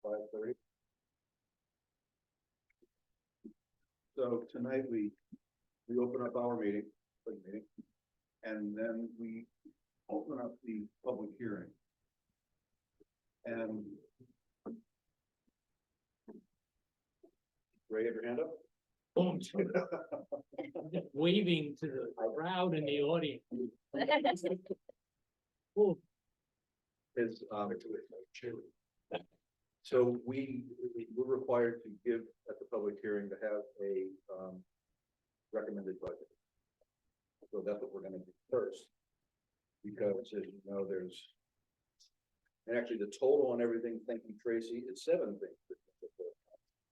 5:30. So tonight we open up our meeting, and then we open up the public hearing. And Ray, have your hand up? Boom. Waving to the crowd in the audience. Oh, Is, so we're required to give at the public hearing to have a, recommended budget. So that's what we're gonna do first. Because as you know, and actually the total on everything, thank you, Tracy, is 7 things.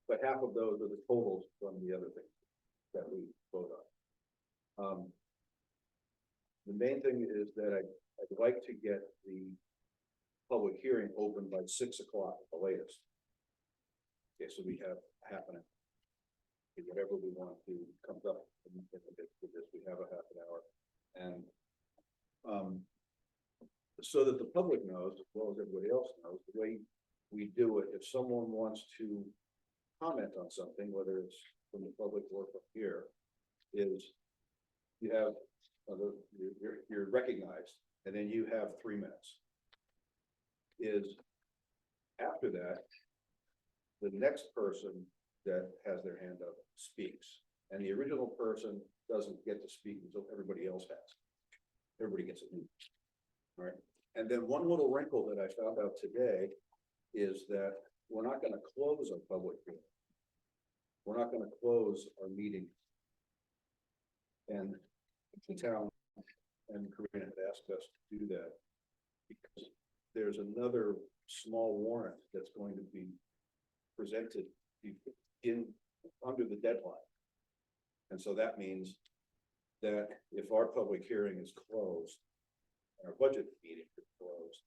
But half of those are the totals from the other things that we vote on. The main thing is that I'd like to get the public hearing open by 6 o'clock at the latest. Okay, so we have half an hour. Whatever we want to comes up with this, we have a half an hour. And so that the public knows, as well as everybody else knows, the way we do it, if someone wants to comment on something, whether it's from the public or from here, is you have, you're recognized, and then you have 3 minutes. Is after that, the next person that has their hand up speaks, and the original person doesn't get to speak until everybody else has. Everybody gets it. All right. And then one little wrinkle that I found out today is that we're not going to close our public hearing. We're not going to close our meeting. And the town and Karina had asked us to do that because there's another small warrant that's going to be presented under the deadline. And so that means that if our public hearing is closed, and our budget meeting is closed,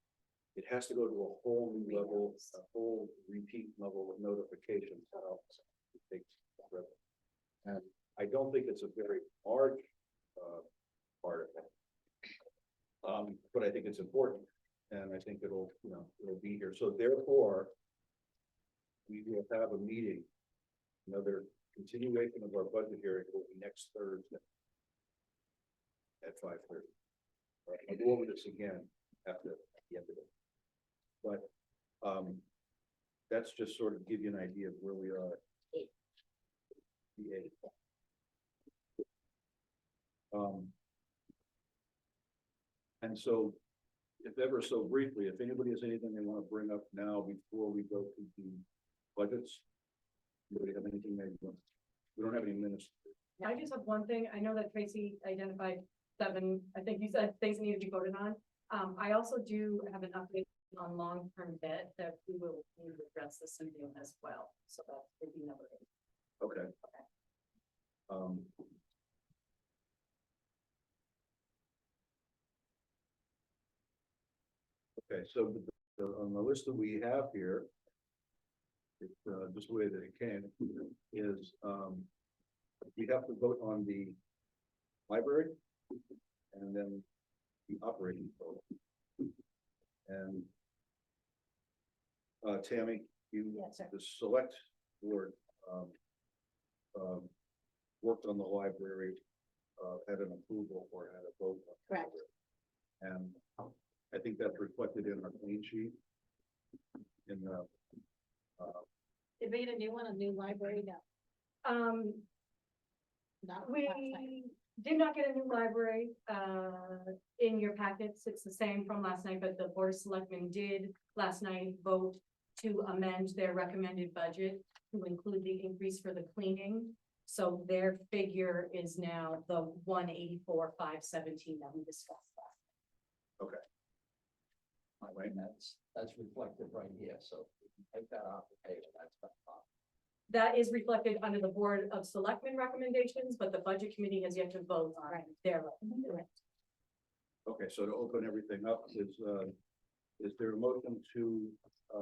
it has to go to a whole new level, a whole repeat level of notification. It takes forever. And I don't think it's a very large part of it. But I think it's important, and I think it'll be here. So therefore, we will have a meeting, another continuation of our budget hearing will be next Thursday at 5:30. Right, I'll go over this again at the end of it. But that's just sort of give you an idea of where we are. The 8th. And so, if ever so briefly, if anybody has anything they want to bring up now before we go to the budgets, anybody have anything they want? We don't have any minutes. I just have one thing. I know that Tracy identified 7, I think you said things need to be voted on. I also do have an update on long-term debt that we will need to address this in as well. So that would be number 8. Okay. Okay, so on the list that we have here, it's just the way that it came, is we have to vote on the library and then the operating total. And Tammy, you, yes, sir. the select board worked on the library, had an approval or had a vote on the Correct. library. And I think that's reflected in our clean sheet. In the Did we get a new one, a new library? No. Not We did not get a new library in your packets. It's the same from last night, but the Board of Selectmen did last night vote to amend their recommended budget to include the increase for the cleaning. So their figure is now the 184,517 that we discussed last night. okay. All right, that's reflected right here, so we can take that off the table, that's fine. That is reflected under the Board of Selectmen recommendations, but the Budget Committee has yet to vote on their recommendation. Okay, so to open everything up, is there a motion to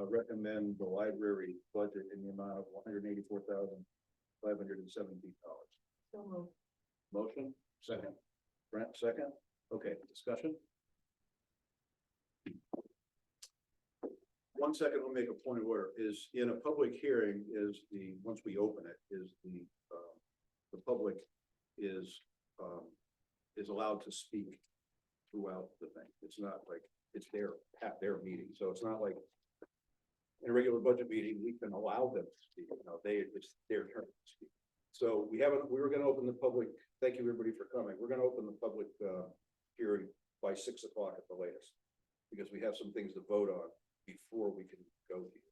recommend the library budget in the amount of $184,517? So moved. Motion? Second. Brent, second? Okay, discussion? 1 second, I'll make a point of order, is in a public hearing once we open it, the public is allowed to speak throughout the thing. It's not like, it's at their meeting, so it's not like in a regular budget meeting, we can allow them to speak, it's their turn to speak. So we were gonna open the public, thank you everybody for coming, we're gonna open the public, hearing by 6 o'clock at the latest. Because we have some things to vote on before we can go here.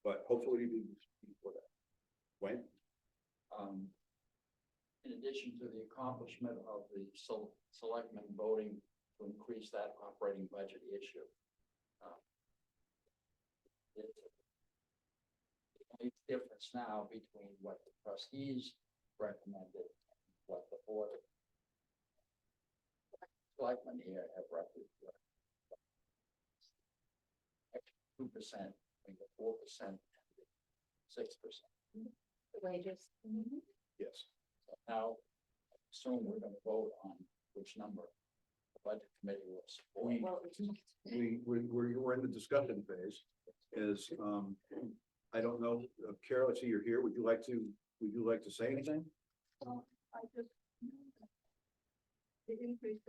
But hopefully we can speak before that. Wayne? In addition to the accomplishment of the selectmen voting to increase that operating budget issue. It's the only difference now between what the trustees recommended and what the board of selectmen here have recommended. 2%, between the 4% and the 6%. Wages. Yes. So now, soon we're gonna vote on which number the budget committee will support. We're in the discussion phase. I don't know, Carol, I see you're here. Would you like to say anything? I just. The increase.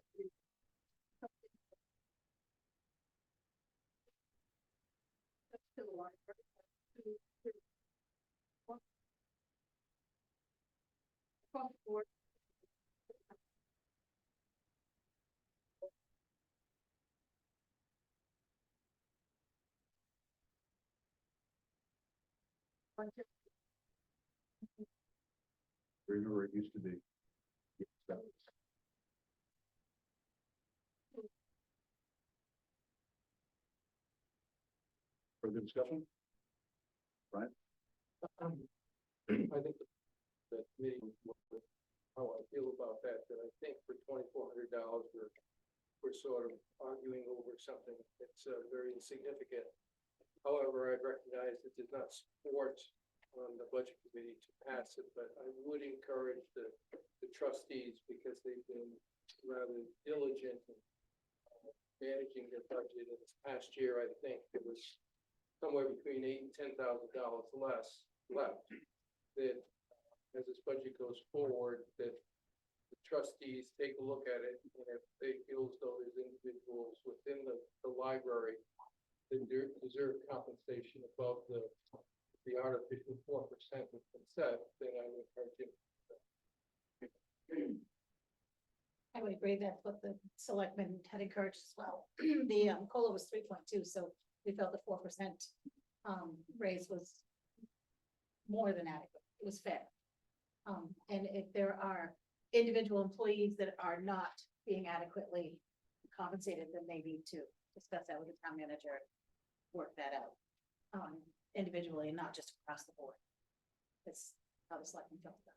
That's still a lot. Across the board. Remember where it used to be. Further discussion? Right? I think the committee, how I feel about that, I think for $2,400, we're sort of arguing over something that's very insignificant. However, I recognize it did not support the budget committee to pass it, but I would encourage the trustees, because they've been rather diligent in managing their budget. In this past year, I think it was somewhere between $8,000 and $10,000 less left. That as this budget goes forward, that the trustees take a look at it, and if they feel as though there's individuals within the library that deserve compensation above the artificial 4% that's been set, then I would encourage him. I would agree, that's what the selectmen had encouraged as well. The COLA was 3.2, so we felt the 4% raise was more than adequate. It was fair. And if there are individual employees that are not being adequately compensated, then they need to discuss that with the town manager, work that out individually and not just across the board. That's how the selectmen felt about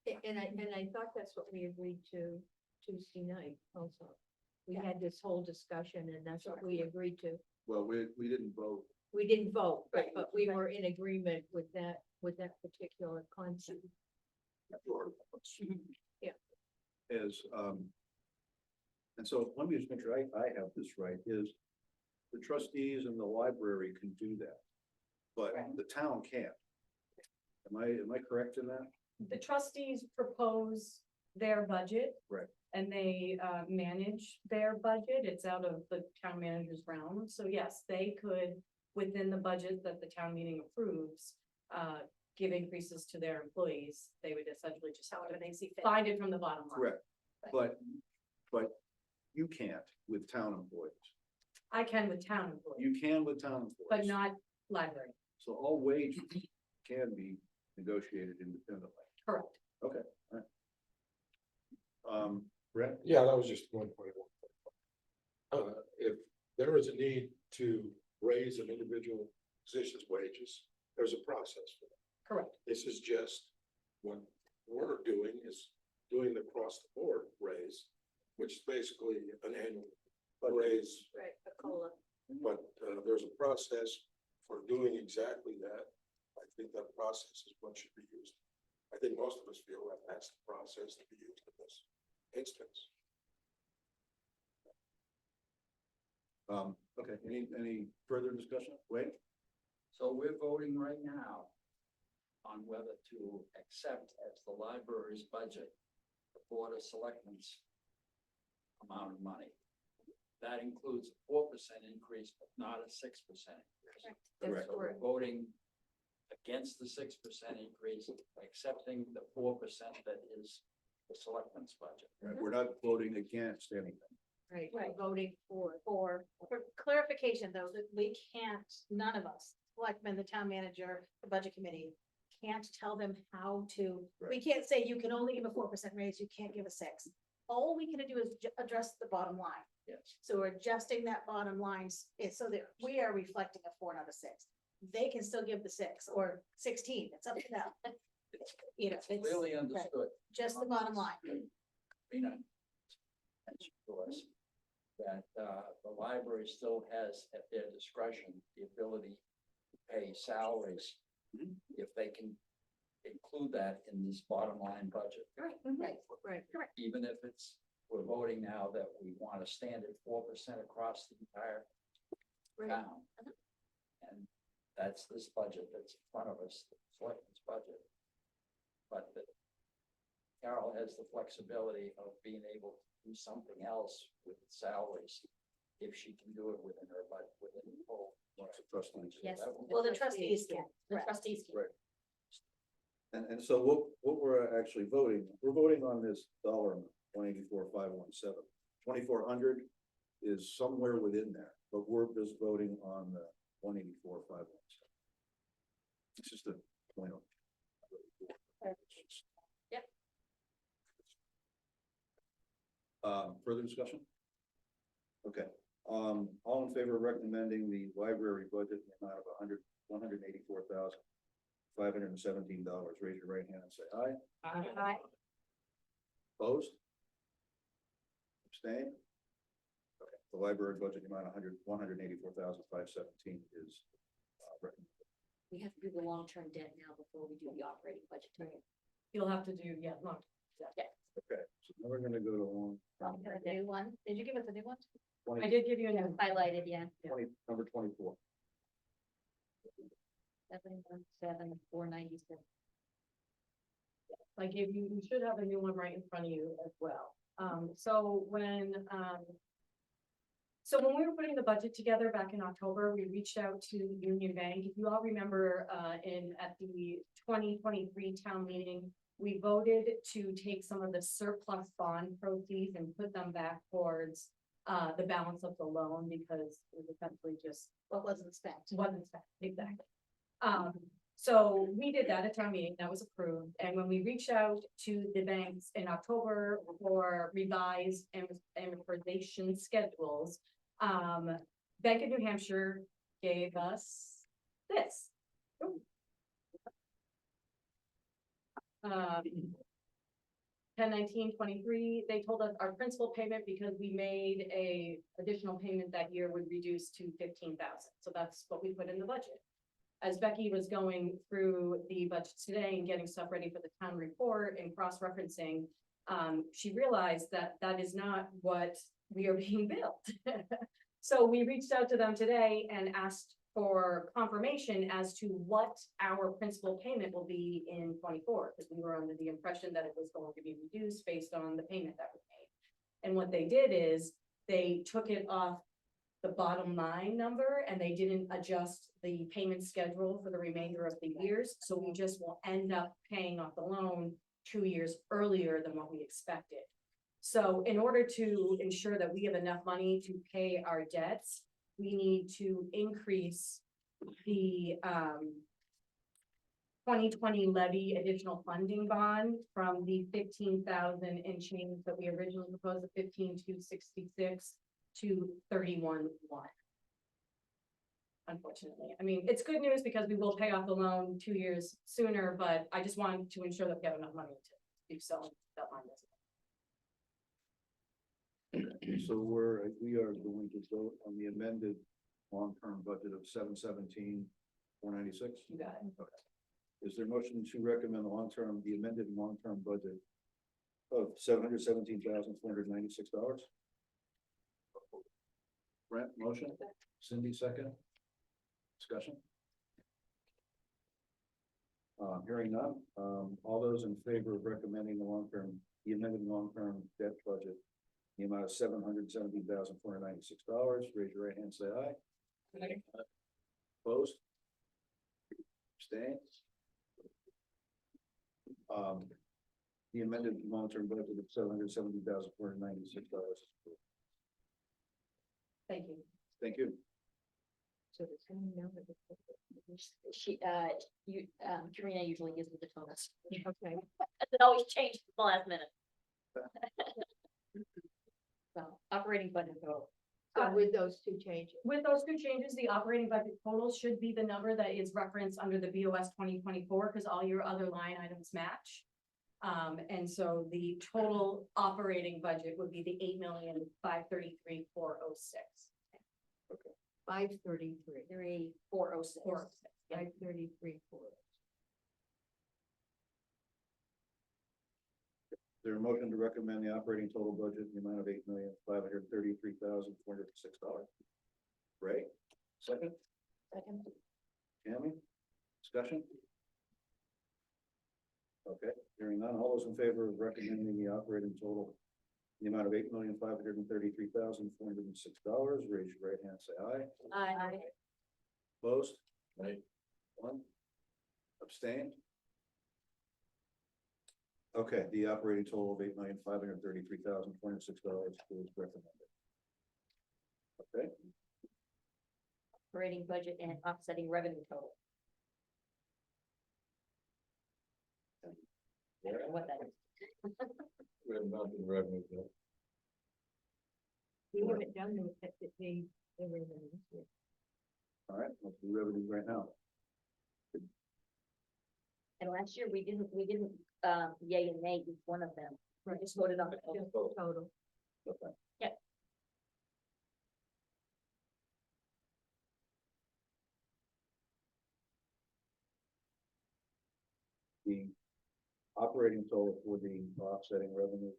it. And I thought that's what we agreed to Tuesday night also. We Yeah. had this whole discussion and that's what we agreed to. Well, we didn't vote. We didn't vote, Right. but we were in agreement with that particular concept. Yeah. And so let me just make sure I have this right, is the trustees and the library can do that, but Right. the town can't. Am I correct in that? The trustees propose their budget. Right. And they manage their budget. It's out of the town manager's realm. So yes, they could, within the budget that the town meeting approves, give increases to their employees. They would essentially just have However to they see fit. find it from the bottom line. Correct. But you can't with town employees. I can with town employees, You can with town employees. but not library. So all wages can be negotiated independently. Correct. Okay, all right. Brett? Yeah, that was just one point. If there is a need to raise an individual position's wages, there's a process for that. Correct. This is just what we're doing is doing the across the board raise, which is basically an annual raise. Right, a COLA. But there's a process for doing exactly that. I think that process is what should be used. I think most of us feel that that's the process to be used in this instance. Okay, any further discussion? Wait, So we're voting right now on whether to accept as the library's budget, the Board of Selectmen's amount of money. That includes a 4% increase, but not a 6% increase. correct. So we're voting against the 6% increase, accepting the 4% that is the selectmen's budget. Right, we're not voting against anything. Right, Right. we're voting for. For clarification though, that we can't, none of us, selectmen, the town manager, the budget committee, can't tell them how to, we can't say you can only give a 4% raise, you can't give a 6. All we can do is address the bottom line. Yes. So we're adjusting that bottom line so that we are reflecting a 4, not a 6. They can still give the 6 or 16, it's up to them. You know, it's Clearly understood. just the bottom line. Rena mentioned to us that, the library still has at their discretion the ability to pay salaries if they can include that in this bottom line budget. Right, Right. Even if it's, we're voting now that we want a standard 4% across the entire Right. town. And that's this budget that's in front of us, the selectmen's budget. But that Carol has the flexibility of being able to do something else with salaries if she can do it within her budget, within the whole. Trustees. Yes. That will- well, the trustees can, The correct. trustees. can. Right. And so what we're actually voting, we're voting on this dollar amount, 184,517. 2,400 is somewhere within there, but we're just voting on the 184,517. It's just a point of. Yep. Further discussion? Okay, all in favor of recommending the library budget in the amount of $184,517, raise your right hand and say aye. Aye. Opposed? Abstain? Okay, the library budget amount of 184,517 is recommended. We have to do the long-term debt now before we do the operating budget. You'll have to do, yeah, look, Okay, so now we're gonna go to one, The new one, did you give us a new one? I did give you a new, Highlighted, yeah. number 24. 717,496. I gave you, you should have a new one right in front of you as well. So when we were putting the budget together back in October, we reached out to Union Bank. If you all remember, at the 2023 town meeting, we voted to take some of the surplus bond proceeds and put them back towards the balance of the loan because it was essentially just What wasn't spent? wasn't spent, exactly. So we did that at town meeting, that was approved, and when we reached out to the banks in October for revised amortization schedules, Bank of New Hampshire gave us this. 10/19/23, they told us our principal payment, because we made a additional payment that year, would reduce to 15,000. So that's what we put in the budget. As Becky was going through the budget today and getting stuff ready for the town report and cross-referencing, she realized that that is not what we are being billed. So we reached out to them today and asked for confirmation as to what our principal payment will be in 24, because we were under the impression that it was going to be reduced based on the payment that we made. And what they did is they took it off the bottom line number and they didn't adjust the payment schedule for the remainder of the years. So we just will end up paying off the loan 2 years earlier than what we expected. So in order to ensure that we have enough money to pay our debts, we need to increase the 2020 levy additional funding bond from the 15,000 and change that we originally proposed, the 15,266 to 31,100. Unfortunately, I mean, it's good news because we will pay off the loan 2 years sooner, but I just wanted to ensure that we have enough money to do so. That line doesn't. So we are going to vote on the amended long-term budget of 717,496. You got it. Okay. Is there a motion to recommend the amended long-term budget of $717,496? Brent, motion, Cindy, second. Discussion? Hearing none, all those in favor of recommending the amended long-term debt budget, the amount of $770,496, raise your right hand, say aye. Opposed? Abstained? The amended long-term budget of $770,496. Thank you. Thank you. So the same number. She, Karina usually gives me the totals. Okay, It always changes at the last minute. So, operating budget total. so with those two changes. With those two changes, the operating budget total should be the number that is referenced under the BOS 2024, because all your other line items match. And so the total operating budget would be the 8,533,406. 533. 3,406. 533, 4. Is there a motion to recommend the operating total budget in the amount of $8,533,406? Ray, second, Second. Tammy, discussion? Okay, hearing none, all those in favor of recommending the operating total in the amount of $8,533,406, raise your right hand, say aye. Aye. Opposed? Right. One. Abstained? Okay, the operating total of $8,533,406 is recommended. Okay, Operating budget and offsetting revenue total. I don't know what that is. We have not been revenue yet. We haven't done the revenue yet. all right, let's do revenues right now. And last year, we didn't, yay and nay each one of them. We just voted on the total. Just total. Okay. Yeah. The operating total for the offsetting revenue,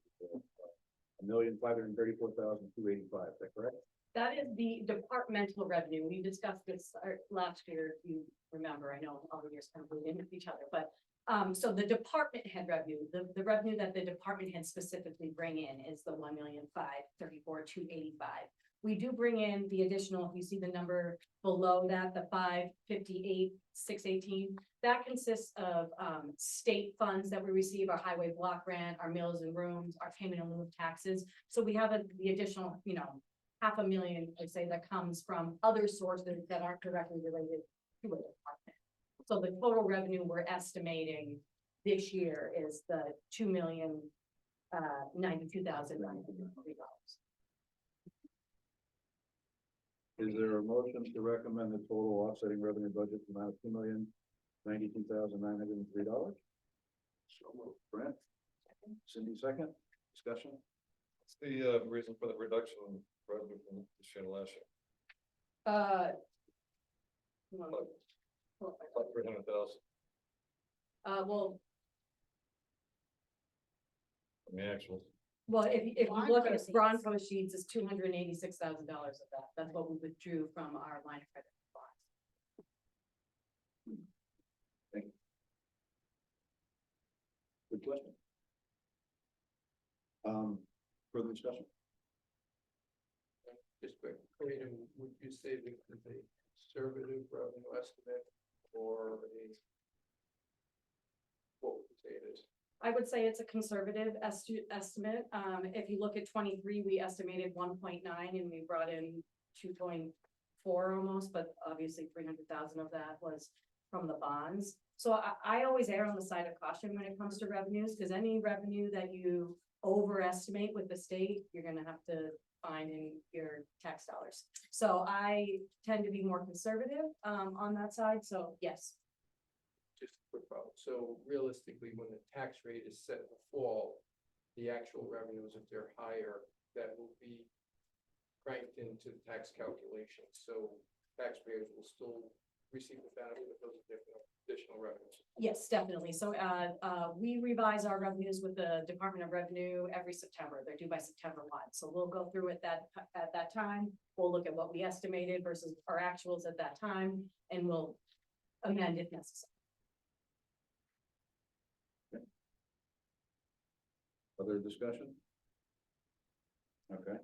$1,534,285, is that correct? That is the departmental revenue. We discussed this last year, if you remember. I know all the years kind of bleed into each other, but so the department head revenue, the revenue that the department head specifically bring in is the $1,534,285. We do bring in the additional, if you see the number below that, the $558,618, that consists of state funds that we receive, our highway block grant, our meals and rooms, our payment in lieu of taxes. So we have the additional, $500,000, I'd say, that comes from other sources that aren't directly related to a department. So the total revenue we're estimating this year is the $2,092,903. Is there a motion to recommend the total offsetting revenue budget amount of $2,092,903? So moved. Brent? Cindy, second. Discussion? What's the reason for the reduction in revenue from this year to last year? About 300,000. Well, I mean, actual. if you Bond look at proceeds. Bronco sheets, it's $286,000 of that. That's what we withdrew from our line of credit bonds. Thank you. Good question. Further discussion? Just quick, Karina, would you say this is a conservative revenue estimate or what would you say it is? I would say it's a conservative estimate. If you look at 23, we estimated 1.9 and we brought in 2.4 almost, but obviously 300,000 of that was from the bonds. So I always err on the side of caution when it comes to revenues, because any revenue that you overestimate with the state, you're gonna have to find in your tax dollars. So I tend to be more conservative on that side, so yes. Just a quick follow. So realistically, when the tax rate is set in the fall, the actual revenues, if they're higher, that will be cranked into the tax calculation. So taxpayers will still receive the benefit of those additional revenues. Yes, definitely. So, we revise our revenues with the Department of Revenue every September. They're due by September 1. So we'll go through it at that time. We'll look at what we estimated versus our actuals at that time, and we'll amend if necessary. Other discussion? Okay.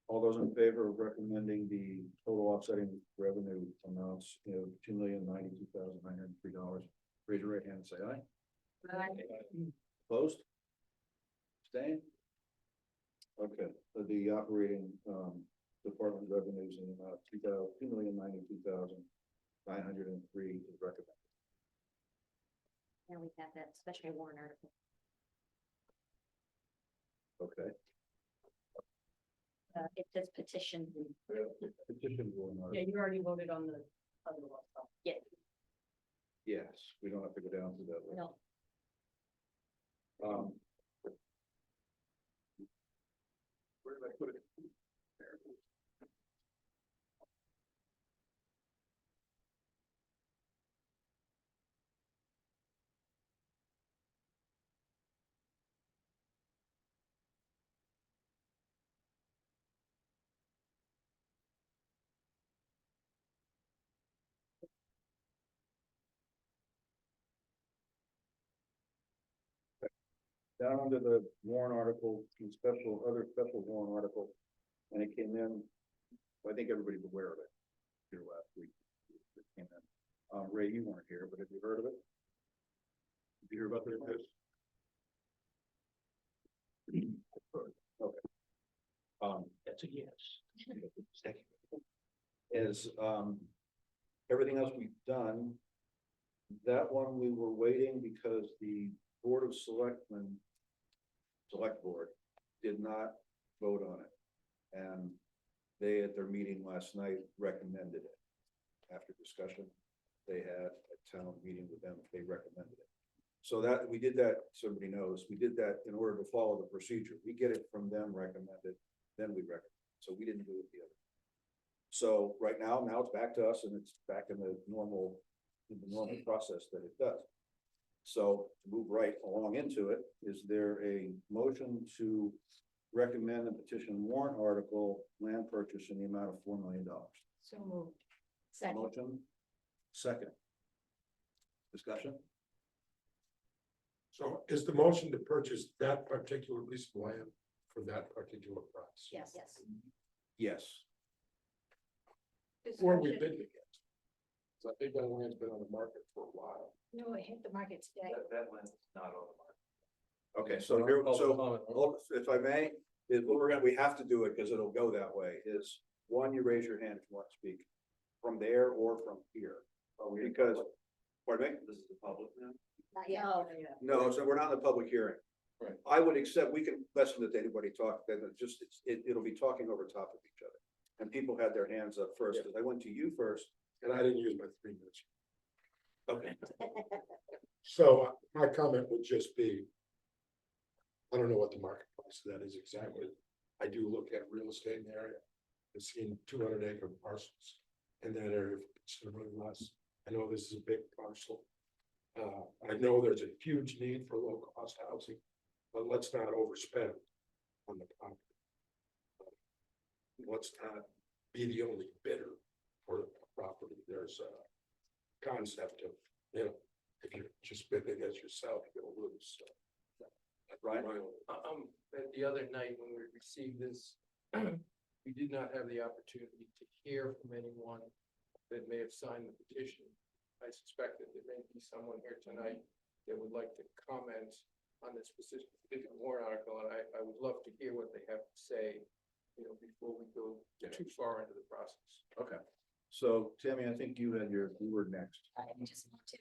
All those in favor of recommending the total offsetting revenue amounts, $2,092,903, raise your right hand and say aye. Opposed? Abstained? Okay, so the operating, department revenues in the amount of $2,092,903 is recommended. Now we have that special warrant article. Okay. It says petition. Petition warrant Yeah, article. you already voted on the other one. so. Yes, we don't have to go down to that. list. No, Where did I put it? There. Down under the warrant article, the other special warrant article, and it came in, I think everybody's aware of it here last week. It came in. Ray, you weren't here, but have you heard of it? Did you hear about this? Okay. That's a yes. Is, everything else we've done, that one we were waiting because the Board of Selectmen, Select Board, did not vote on it. And they, at their meeting last night, recommended it. After discussion they had a town meeting with them, they recommended it. So that, we did that, so everybody knows, we did that in order to follow the procedure. We get it from them recommended, then we recommend. So we didn't do it the other. So right now it's back to us and it's back in the normal process that it does. So to move right along into it, is there a motion to recommend the petition warrant article land purchase in the amount of $4 million? So moved. Second. Motion, second. Discussion? So is the motion to purchase that particular piece of land for that particular price? Yes. Yes. Or we bid it against? So I think that land's been on the market for a while. No, it hit the market today. that land's not on the market. Okay, so here, if I may, we have to do it because it'll go that way, is one, you raise your hand if you want to speak from there or from here. Because, pardon me? This is the public now? Not yet. no, No, so we're not in the public hearing. Right. I would accept, we can listen to anybody talk, then it'll be talking over top of each other. And people had their hands up first, because I went to you first. And I didn't use my 3 minutes. Okay. So my comment would just be, I don't know what the market price of that is exactly. I do look at real estate in the area. I've seen 200-acre parcels in that area for considerably less. I know this is a big parcel. I know there's a huge need for low cost housing, but let's not overspend on the property. Let's not be the only bidder for the property. There's a concept of, if you're just bidding against yourself, you'll lose. So, Right. The other night when we received this, we did not have the opportunity to hear from anyone that may have signed the petition. I suspect that there may be someone here tonight that would like to comment on this specific warrant article, and I would love to hear what they have to say, before we go too far into the process. Okay. So Tammy, I think you were next. I just want to,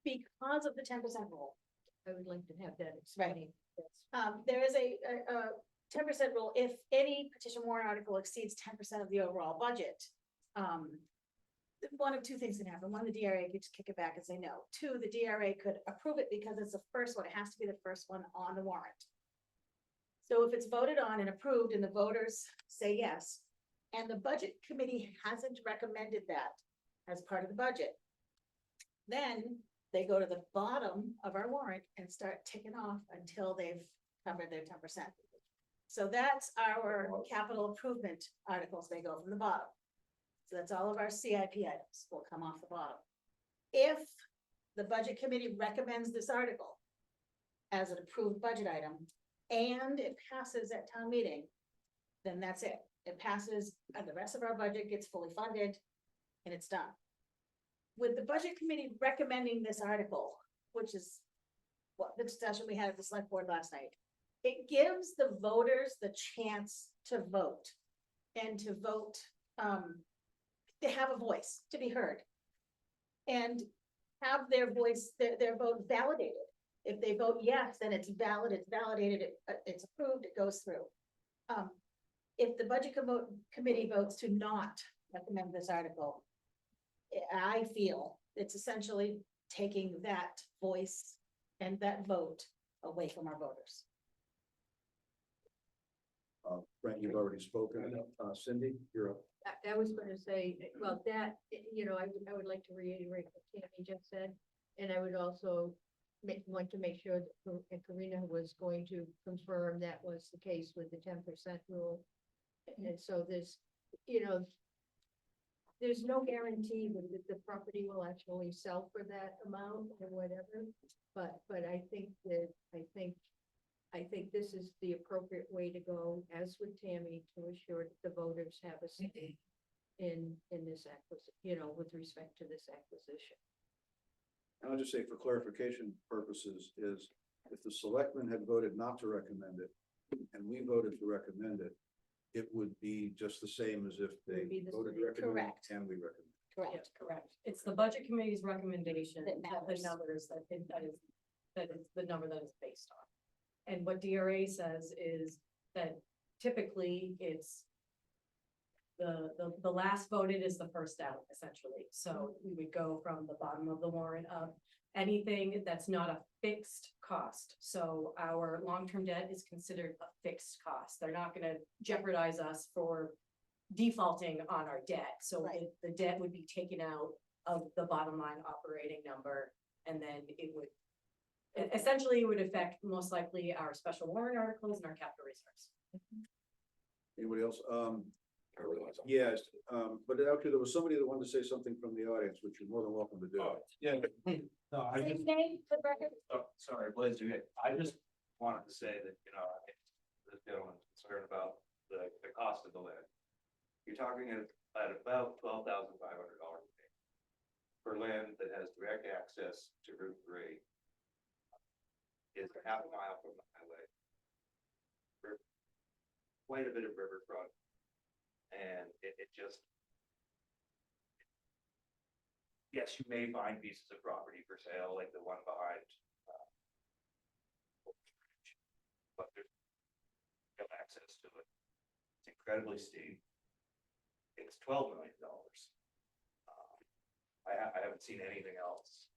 because of the 10% rule, I would like to have that Right. explained. That's- there is a 10% rule. If any petition warrant article exceeds 10% of the overall budget, one of two things can happen. One, the DRA could just kick it back and say no. Two, the DRA could approve it because it's the first one. It has to be the first one on the warrant. So if it's voted on and approved and the voters say yes, and the budget committee hasn't recommended that, as part of the budget. Then they go to the bottom of our warrant and start ticking off until they've covered their 10%. So that's our capital improvement articles. They go from the bottom. So that's all of our CIP items will come off the bottom. If the budget committee recommends this article as an approved budget item and it passes at town meeting, then that's it. It passes and the rest of our budget gets fully funded and it's done. With the budget committee recommending this article, which is what the discussion we had at the select board last night, it gives the voters the chance to vote and to vote, to have a voice, to be heard. And have their voice, their vote validated. If they vote yes, then it's valid, it's validated, it's approved, it goes through. If the budget committee votes to not recommend this article, I feel it's essentially taking that voice and that vote away from our voters. Frank, you've already spoken. Cindy, you're up. I was gonna say, well, that, you know, I would like to reiterate what Tammy just said. And I would also want to make sure that Karina was going to confirm that was the case with the 10% rule. And so there's, you know, there's no guarantee that the property will actually sell for that amount or whatever. But I think this is the appropriate way to go, as with Tammy, to assure that the voters have a say in this acquisition, you know, with respect to this acquisition. And I'll just say for clarification purposes is if the selectmen had voted not to recommend it and we voted to recommend it, it would be just the same as if they Would be the voted to same. recommend Correct. it and we recommend. Correct. Correct. It's the budget committee's recommendation, That that the matters. numbers, that is the number that is based on. And what DRA says is that typically it's the last voted is the first out, essentially. So we would go from the bottom of the warrant up. Anything that's not a fixed cost. So our long-term debt is considered a fixed cost. They're not gonna jeopardize us for defaulting on our debt. So Right. the debt would be taken out of the bottom line operating number, and then it would essentially it would affect most likely our special warrant articles and our capital reserves. Anybody else? I realize I'm- Yes, but actually there was somebody that wanted to say something from the audience, which you're more than welcome to do. Yeah. No, I Say just, name for the record. oh, sorry, Blaze, I just wanted to say that, you know, I think this gentleman's concerned about the cost of the land. You're talking at about $12,500 a day for land that has direct access to Route 3. Is half a mile from the highway. Quite a bit of riverfront. And it just. Yes, you may find pieces of property for sale, like the one behind. But there's no access to it. It's incredibly steep. It's $12 million. I haven't seen anything else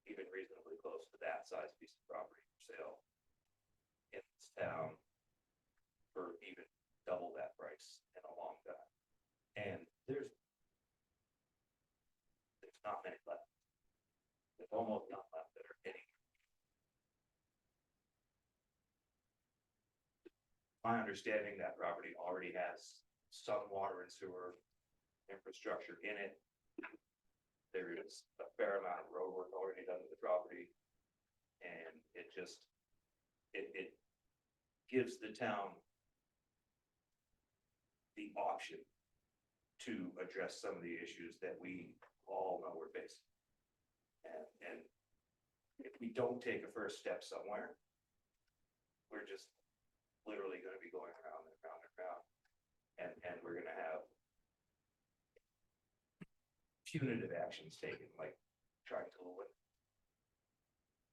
even reasonably close to that size piece of property for sale in this town for even double that price in a long time. And there's not many left. There's almost none left that are hitting. My understanding, that property already has some water and sewer infrastructure in it. There is a fair amount of road work already done to the property. And it just, it gives the town the option to address some of the issues that we all know we're facing. And if we don't take a first step somewhere, we're just literally gonna be going around and around and around. And we're gonna have punitive actions taken, like trying to limit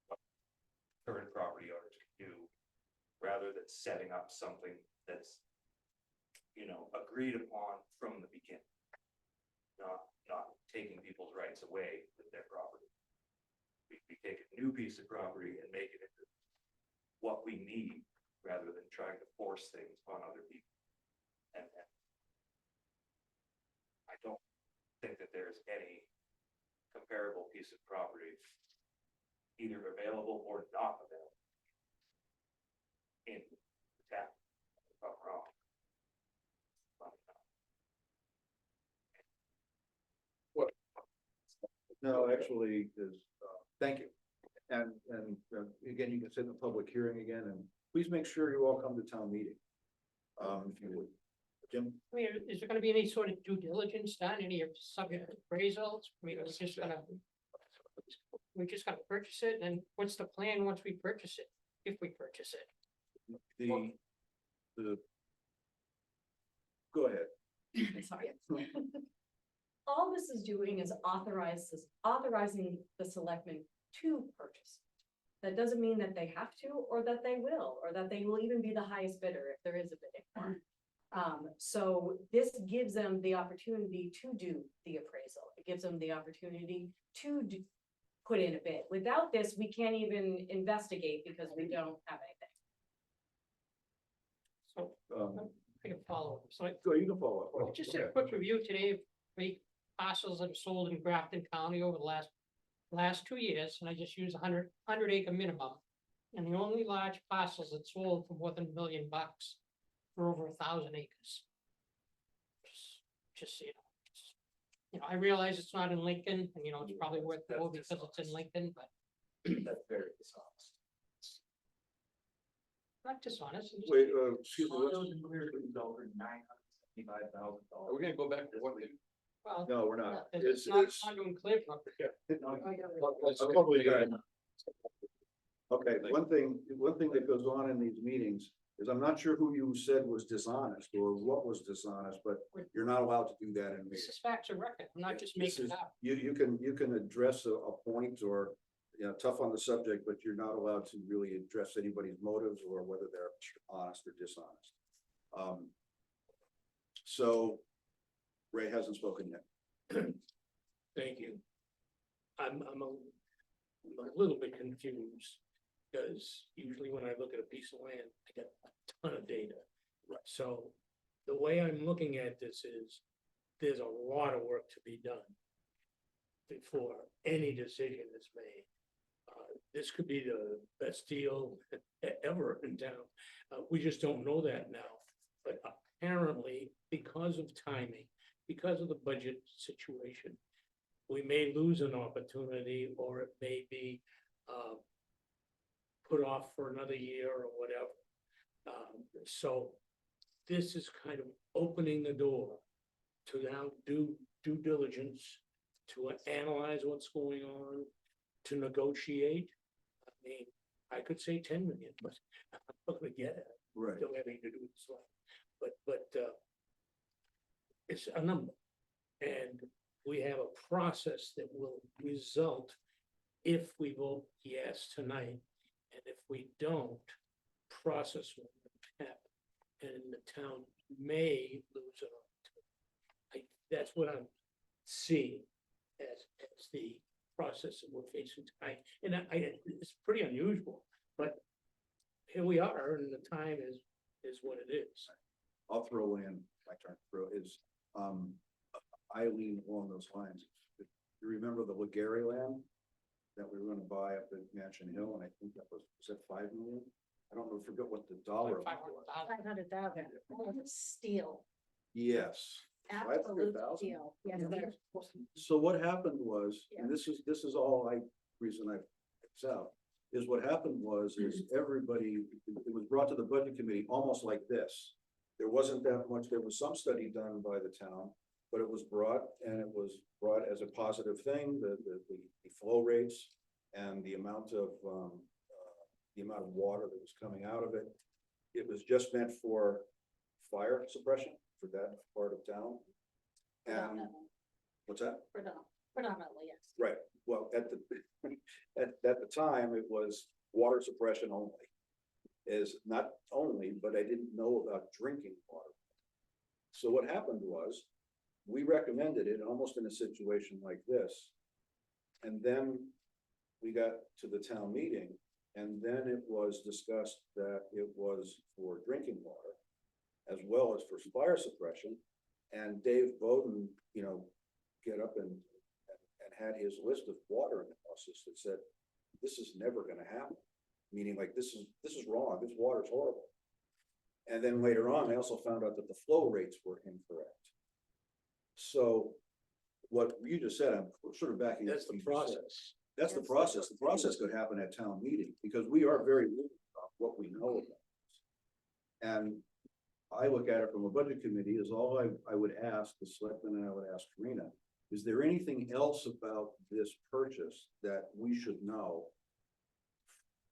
what current property owners can do, rather than setting up something that's, you know, agreed upon from the beginning. Not taking people's rights away with their property. We take a new piece of property and make it into what we need, rather than trying to force things on other people. And I don't think that there's any comparable piece of property either available or not available in the town, if I'm wrong. No, actually, thank you. And, again, you can sit in the public hearing again, and please make sure you all come to town meeting. If you would. Jim? I mean, is there gonna be any sort of due diligence done, any of subject appraisals? I mean, we're just gonna purchase it, and what's the plan once we purchase it, if we purchase it? The. Go ahead. Sorry. All this is doing is authorizing the selectmen to purchase. That doesn't mean that they have to, or that they will, or that they will even be the highest bidder if there is a bidding war. So this gives them the opportunity to do the appraisal. It gives them the opportunity to put in a bid. Without this, we can't even investigate because we don't have anything. So, I can follow up, so Go, you can follow I up. just did a quick review today of the parcels that have sold in Grafton County over the last 2 years, and I just used 100 acre minimum. And the only large parcels that sold for more than $1 million for over 1,000 acres. Just so you know, I realize it's not in Lincoln, and it's probably worth more because it's in Lincoln, but That's very dishonest. not dishonest. it's just- Wait, excuse me, what's- Over $975,000. Are we gonna go back to what we? Well, no, we're not. it's not doing Clearbrook. Okay, one thing that goes on in these meetings is I'm not sure who you said was dishonest or what was dishonest, but you're not allowed to do that in This meetings. is facts of record, I'm not just This making is- it up. You can address a point or, tough on the subject, but you're not allowed to really address anybody's motives or whether they're honest or dishonest. So Ray hasn't spoken yet. Thank you. I'm a little bit confused, because usually when I look at a piece of land, I get a ton of data. Right. So the way I'm looking at this is, there's a lot of work to be done before any decision is made. This could be the best deal ever in town. We just don't know that now. But apparently, because of timing, because of the budget situation, we may lose an opportunity, or it may be put off for another year or whatever. So this is kind of opening the door to now do due diligence, to analyze what's going on, to negotiate. I mean, I could say 10 million, but I'm not gonna get it. Right. Don't have anything to do with this one. But it's a number. And we have a process that will result if we vote yes tonight. And if we don't, process will happen. And the town may lose it. That's what I'm seeing as the process that we're facing tonight. And it's pretty unusual, but here we are, and the time is what it is. I'll throw in, my turn to throw is, Eileen along those lines. If you remember the Legary land that we were gonna buy up at Mansion Hill, and I think that was it 5 million? I don't know, forget what the dollar. Like amount was. 500,000, steel, Yes. absolute 500,000? steel, yes, So what happened was, and this is all reason I accept, is what happened was, is everybody, it was brought to the budget committee almost like this. There wasn't that much, there was some study done by the town, but it was brought, and it was brought as a positive thing, the flow rates and the amount of water that was coming out of it. It was just meant for fire suppression for that part of town. And predominantly, what's that? predominantly, yes. Right, well, at the time, it was water suppression only. Is not only, but I didn't know about drinking water. So what happened was, we recommended it almost in a situation like this. And then we got to the town meeting, and then it was discussed that it was for drinking water as well as for fire suppression. And Dave Bowden, get up and had his list of water analysis that said, this is never gonna happen. Meaning like, this is wrong, this water's horrible. And then later on, I also found out that the flow rates were incorrect. So what you just said, I'm sort of backing. up That's the what you just said. process. That's the process. The process could happen at town meeting, because we are very limited on what we know about this. And I look at it from a budget committee, is all I would ask the selectmen, and I would ask Karina, is there anything else about this purchase that we should know?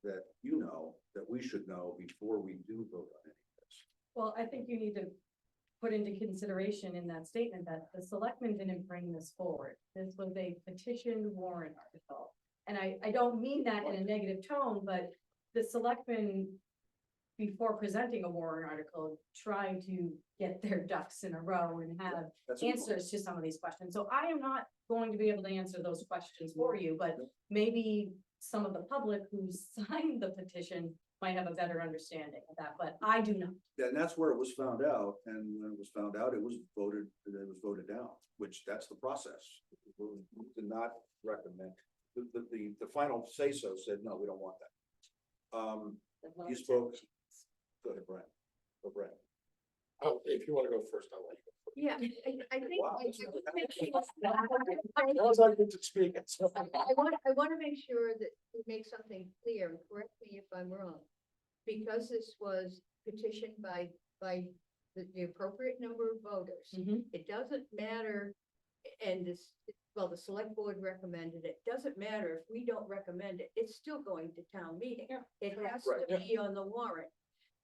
That you know, that we should know before we do vote on any of this? Well, I think you need to put into consideration in that statement that the selectmen didn't bring this forward. This was a petition warrant article. And I don't mean that in a negative tone, but the selectmen, before presenting a warrant article, trying to get their ducks in a row and have That's a good point. answers to some of these questions. So I am not going to be able to answer those questions for you, but maybe some of the public who signed the petition might have a better understanding of that, but I do not. And that's where it was found out, and when it was found out, it was voted down, which that's the process. We did not recommend, the final say-so said, no, we don't want that. You spoke, go ahead, Brent, or Brent. Oh, if you wanna go first, I'll let you go. Yeah, I think. Wow. As long as I get to speak, it's. I want to make sure that we make something clear, and correct me if I'm wrong. Because this was petitioned by the appropriate number of voters, it doesn't matter, and this, well, the select board recommended it, doesn't matter if we don't recommend it, it's still going to town meeting. It has Right. to be on the warrant.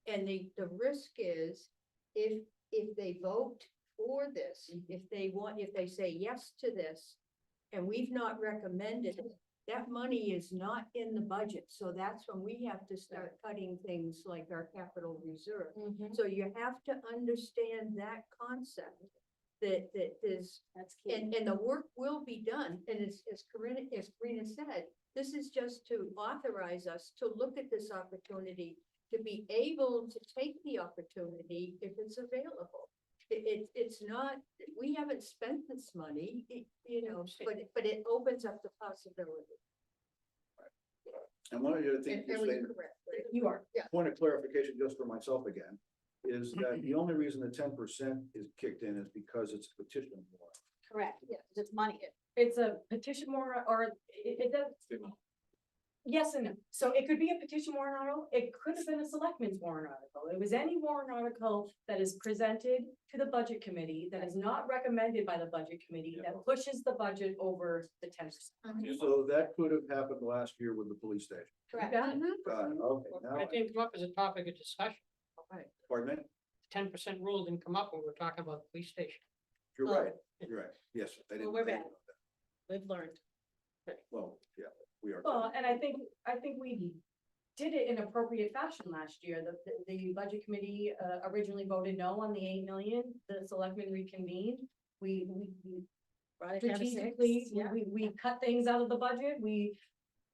And the risk is, if they vote for this, if they say yes to this, and we've not recommended it, that money is not in the budget, so that's when we have to start cutting things like our capital reserve. So you have to understand that concept, that is, That's key. and the work will be done, and as Karina said, this is just to authorize us to look at this opportunity, to be able to take the opportunity if it's available. It's not, we haven't spent this money, but it opens up the possibility. And one of the other things, And we're correct, right? You are. point of clarification just for myself again, is that the only reason the 10% is kicked in is because it's a petition warrant. Correct, Yes. it's money. It's a petition warrant, or it does. Yes and no. So it could be a petition warrant article. It could have been a selectmen's warrant article. It was any warrant article that is presented to the budget committee that is not recommended by the budget committee, that pushes the budget over the 10%. So that could have happened last year with the police station. Correct. Okay, now, It didn't come up as a topic of discussion. pardon me? 10% rule didn't come up when we were talking about the police station. You're Oh. right, you're right, yes. I didn't we're think back. about that. we've learned. Well, yeah, we are. Well, and I think we did it in appropriate fashion last year. The budget committee originally voted no on the 8 million. The selectmen reconvened. We Brought it down to six, strategically, yeah. we cut things out of the budget. We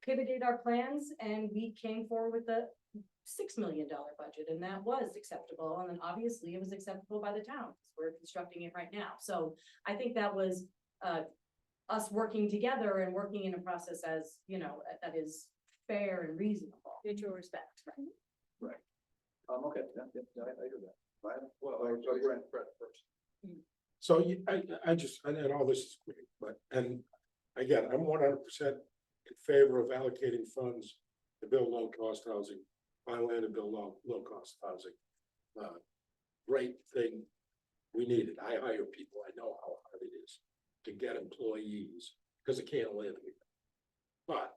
pivoted our plans and we came forward with the $6 million budget, and that was acceptable. And then obviously it was acceptable by the town, because we're constructing it right now. So I think that was us working together and working in a process as, that is fair and reasonable. Mutual respect. Okay, yeah, I hear that. Right? Well, Brent. Brett first. So I just, and all this is great, but, and again, I'm 100% in favor of allocating funds to build low-cost housing, buy land and build low-cost housing. Great thing, we need it. I hire people, I know how hard it is to get employees, because they can't live here. But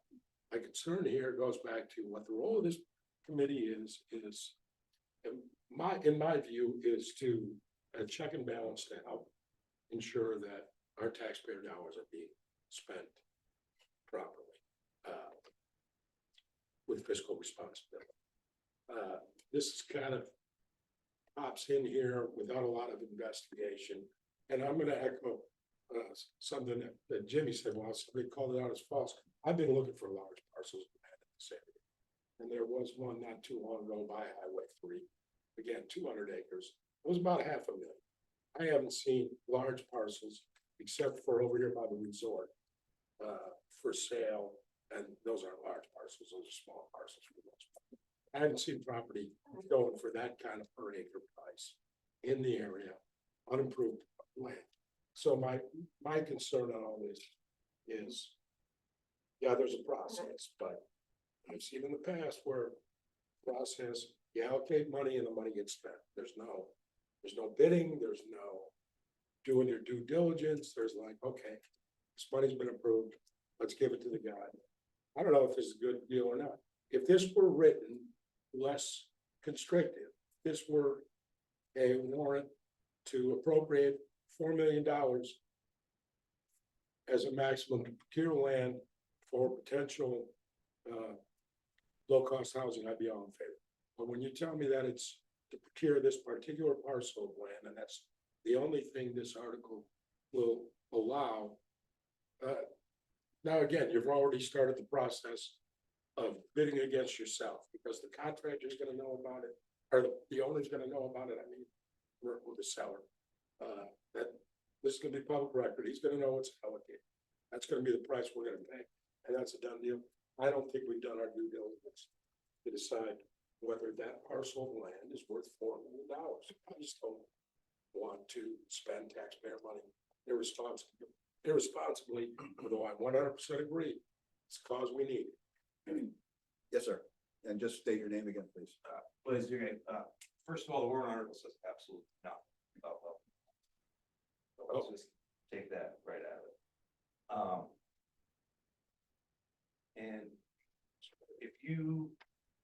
my concern here goes back to what the role of this committee is, in my view, is to check and balance to help ensure that our taxpayer dollars are being spent properly with fiscal responsibility. This is kind of pops in here without a lot of investigation, and I'm going to echo something that Jimmy said. Well, somebody called it out as false. I've been looking for large parcels of land in this area, and there was one not too long ago by Highway 3. Again, 200 acres. It was about $500,000. I haven't seen large parcels except for over here by the resort, for sale, and those aren't large parcels, those are small parcels for the most part. I haven't seen property going for that kind of per acre price in the area, unimproved land. So my concern on all this is, yeah, there's a process, but I've seen in the past where process, you allocate money and the money gets spent. There's no bidding, there's no doing your due diligence. There's like, okay, this money's been approved, let's give it to the guy. I don't know if this is a good deal or not. If this were written less constrictive, this were a warrant to appropriate $4 million as a maximum to procure land for potential low-cost housing, I'd be all in favor. But when you tell me that it's to procure this particular parcel of land, and that's the only thing this article will allow. Now, again, you've already started the process of bidding against yourself, because the contractor's gonna know about it, or the owner's gonna know about it, I mean, work with the seller. That this is gonna be public record, he's gonna know what's allocated. That's gonna be the price we're gonna pay, and that's a done deal. I don't think we've done our due diligence to decide whether that parcel of land is worth $4 million. I just don't want to spend taxpayer money irresponsibly, although I 100% agree, it's a cause we need. Yes, sir. And just state your name again, please. Blaise Dugay, first of all, the warrant article says absolutely nothing about well. So let's just take that right out of it. And if you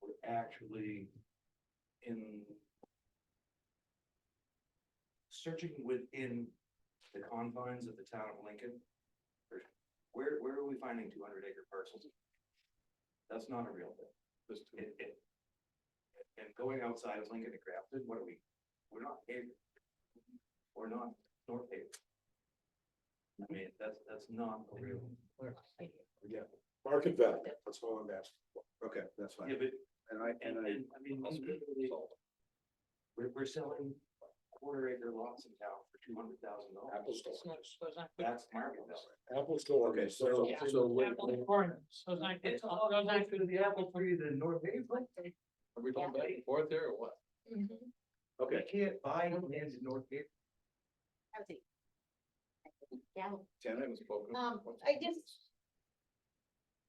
were actually searching within the confines of the town of Lincoln, where are we finding 200-acre parcels? That's not a real thing. And going outside of Lincoln to Grafton, what are we? We're not Haver. We're not North Haver. I mean, that's not a real. Yeah, market value, that's all I'm asking for. Okay, that's fine. Yeah, but And I I mean, we're selling quarter-acre lots in town for $200,000. Apples to It's not- oranges. so it's not- That's market value. Apples to oranges. so- Yeah, so wait, apples and oranges. So it's not- It's all goes back to the apple tree, the North Haver. Are we going back and forth there or what? We okay, can't buy land in North Haver. Yeah. Janet, I just.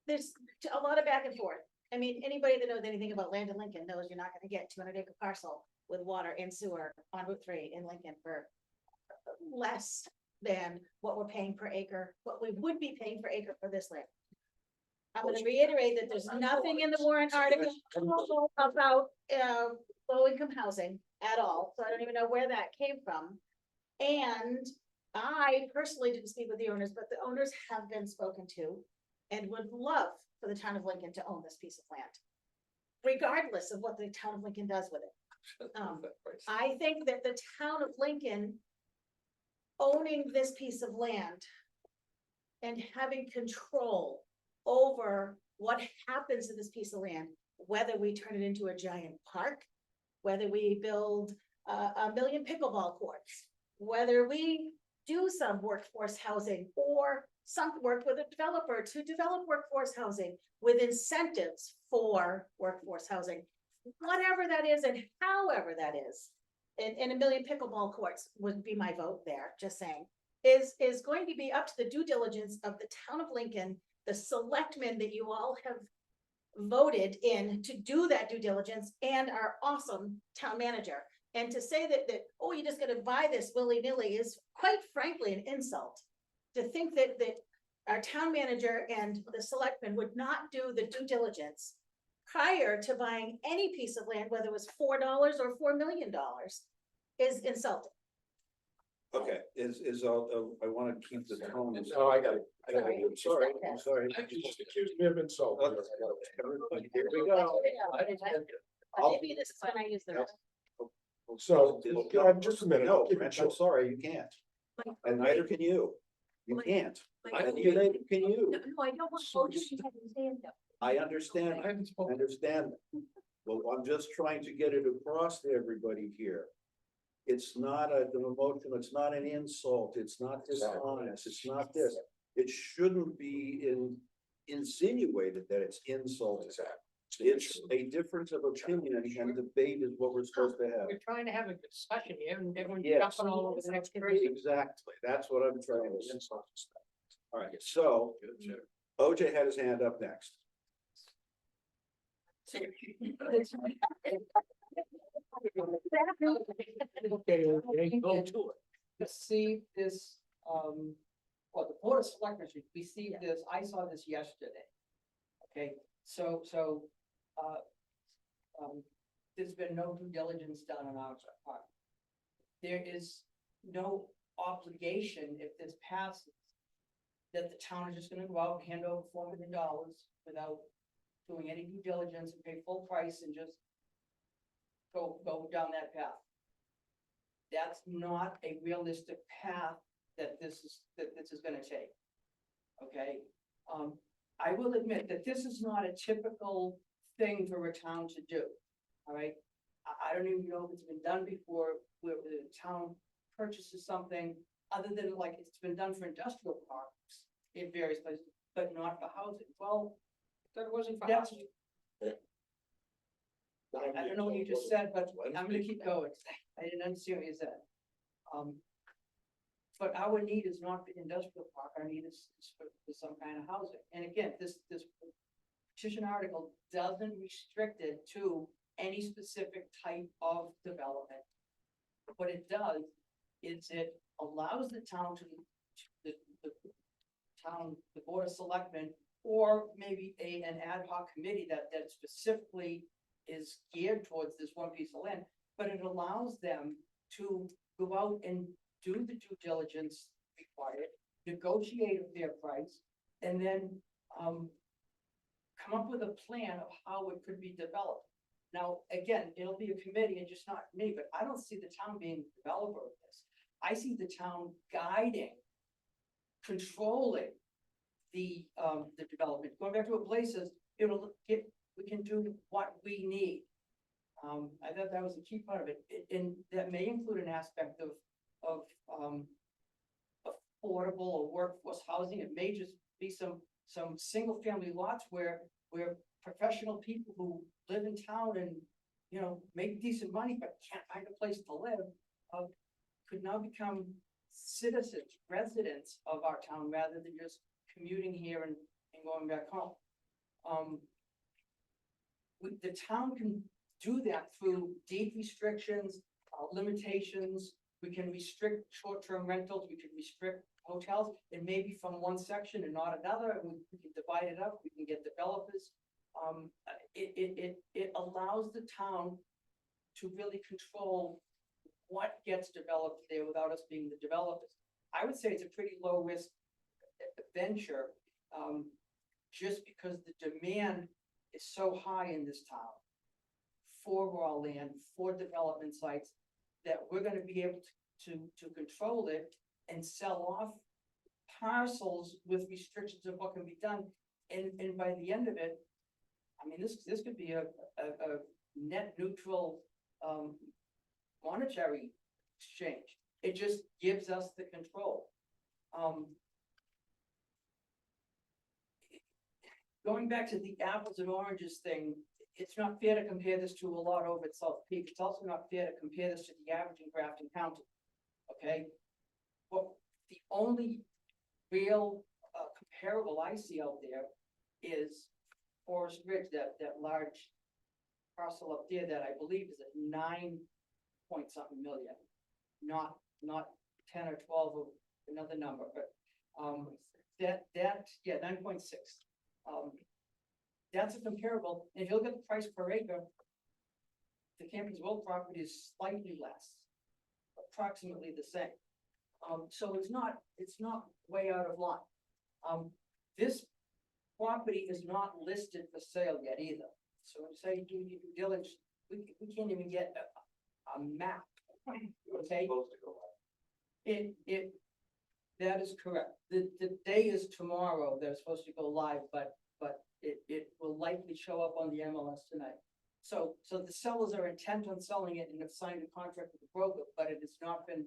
There's a lot of back and forth. I mean, anybody that knows anything about land in Lincoln knows you're not gonna get 200-acre parcel with water and sewer on Route 3 in Lincoln for less than what we're paying per acre, what we would be paying per acre for this land. I'm gonna reiterate that there's nothing in the warrant article about low-income housing at all, so I don't even know where that came from. And I personally didn't speak with the owners, but the owners have been spoken to and would love for the town of Lincoln to own this piece of land, regardless of what the town of Lincoln does with it. I think that the town of Lincoln owning this piece of land and having control over what happens to this piece of land, whether we turn it into a giant park, whether we build a million pickleball courts, whether we do some workforce housing or some work with a developer to develop workforce housing with incentives for workforce housing, whatever that is and however that is. And a million pickleball courts would be my vote there, just saying, is going to be up to the due diligence of the town of Lincoln, the selectmen that you all have voted in to do that due diligence, and our awesome town manager. And to say that, oh, you're just gonna buy this willy-nilly is quite frankly an insult. To think that our town manager and the selectmen would not do the due diligence prior to buying any piece of land, whether it was $4 or $4 million, is insulting. okay, I want to keep the tone. No, I got it. I'm sorry, I'm sorry. You just accused me of insult. Here we go. Maybe this is when I use the. So, just a minute. No, I'll keep it Rich, short. I'm sorry, you can't. And neither can you. You can't. Like- And neither can you. No, I don't want to have his hand up. I understand, I haven't I spoken. understand. Well, I'm just trying to get it across to everybody here. It's not an emotion, it's not an insult, it's not dishonest, it's not this. It shouldn't be insinuated that it's insult. It's a difference of opinion and debate is what we're supposed to have. We're trying to have a discussion here and everyone's Yes. jumping all over the next person. Exactly, that's what I'm trying to say. All right, so OJ had his hand up next. Okay, okay, go to it. Received this, well, the Board of Selectmen received this, I saw this yesterday. Okay, so, there's been no due diligence done on our part. There is no obligation if this passes, that the town is just gonna go out and hand over $4 million without doing any due diligence and pay full price and just go down that path. That's not a realistic path that this is gonna take. Okay, I will admit that this is not a typical thing for a town to do, all right? I don't even know if it's been done before, where the town purchases something other than like it's been done for industrial parks in various places, but not for housing. Well, That wasn't for that's, housing. I don't know what you just said, but I'm gonna keep going. I didn't understand what you said. But our need is not for industrial park, our need is for some kind of housing. And again, this petition article doesn't restrict it to any specific type of development. What it does is it allows the town to, the Board of Selectmen, or maybe an ad hoc committee that specifically is geared towards this one piece of land, but it allows them to go out and do the due diligence required, negotiate a fair price, and then come up with a plan of how it could be developed. Now, again, it'll be a committee and just not me, but I don't see the town being the developer of this. I see the town guiding, controlling the development. Going back to what Blaze says, we can do what we need. I thought that was a key part of it, and that may include an aspect of affordable or workforce housing. It may just be some single family lots where professional people who live in town and, you know, make decent money but can't find a place to live, could now become citizens, residents of our town, rather than just commuting here and going back home. The town can do that through deed restrictions, limitations. We can restrict short-term rentals, we can restrict hotels, and maybe from one section and not another, and we can divide it up, we can get developers. It allows the town to really control what gets developed there without us being the developers. I would say it's a pretty low-risk venture, just because the demand is so high in this town for raw land, for development sites, that we're gonna be able to control it and sell off parcels with restrictions of what can be done. And by the end of it, I mean, this could be a net neutral, monetary exchange. It just gives us the control. Going back to the apples and oranges thing, it's not fair to compare this to a lot over at South Peak. It's also not fair to compare this to the average in Grafton County. Okay? Well, the only real comparable I see out there is Forest Ridge, that large parcel up there that I believe is at 9 point something million, not 10 or 12 or another number, but that 9.6. That's a comparable. And if you look at the price per acre, the Campings Well property is slightly less, approximately the same. So it's not way out of line. This property is not listed for sale yet either. So when you say do your due diligence, we can't even get a map. Okay? That is correct. The day is tomorrow. They're supposed to go live, but it will likely show up on the MLS tonight. So the sellers are intent on selling it and have signed a contract with the broker, but it has not been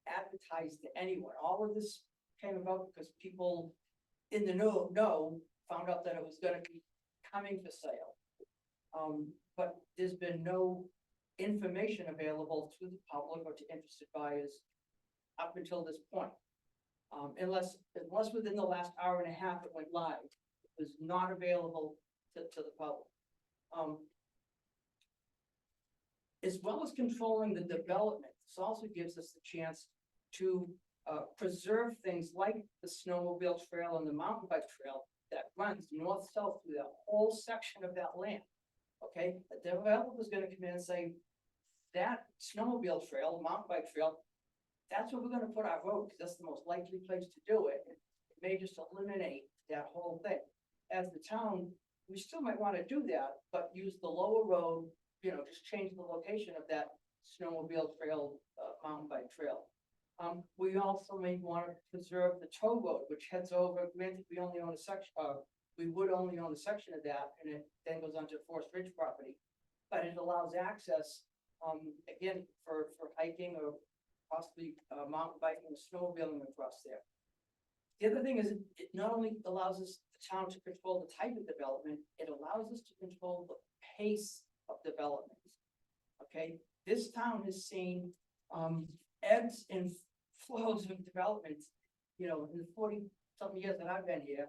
advertised to anyone. All of this came about because people in the know found out that it was gonna be coming for sale. But there's been no information available to the public or to interested buyers up until this point. Unless within the last hour and a half it went live, it was not available to the public. As well as controlling the development, this also gives us the chance to preserve things like the snowmobile trail and the mountain bike trail that runs north-south through that whole section of that land. Okay, the developer's gonna come in and say, that snowmobile trail, mountain bike trail, that's where we're gonna put our road, because that's the most likely place to do it. It may just eliminate that whole thing. As the town, we still might wanna do that, but use the lower road, just change the location of that snowmobile trail, mountain bike trail. We also may wanna preserve the tow road, which heads over, granted, we only own a section, we would only own a section of that, and it then goes onto Forest Ridge property. But it allows access, again, for hiking or possibly mountain biking or snowmobiling across there. The other thing is, it not only allows us, the town, to control the type of development, it allows us to control the pace of development. Okay, this town has seen ebbs and flows of development, in the 40-something years that I've been here.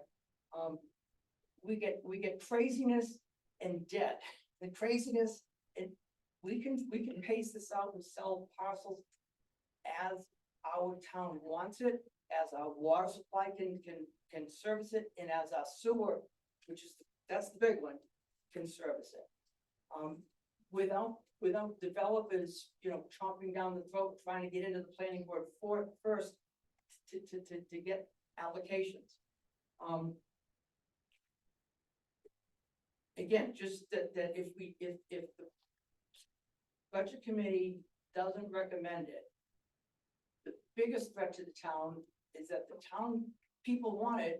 We get craziness and debt. The craziness, and we can pace this out and sell parcels as our town wants it, as our water supply can service it, and as our sewer, that's the big one, can service it. Without developers, chomping down the throat, trying to get into the planning board first to get allocations. Again, just that if the budget committee doesn't recommend it, the biggest threat to the town is that the town people want it,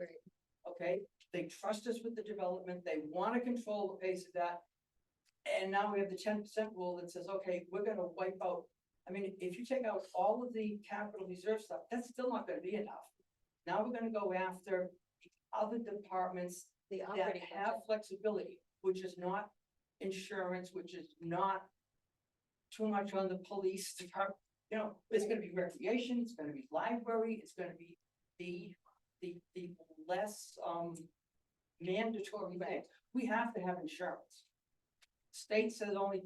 okay? They trust us with the development, they wanna control the pace of that. And now we have the 10% rule that says, okay, we're gonna wipe out, if you take out all of the capital reserve stuff, that's still not gonna be enough. Now we're gonna go after other departments The that operating have budget. flexibility, which is not insurance, which is not too much on the police department. It's gonna be recreation, it's gonna be library, it's gonna be the less mandatory things. We have to have insurance. State says only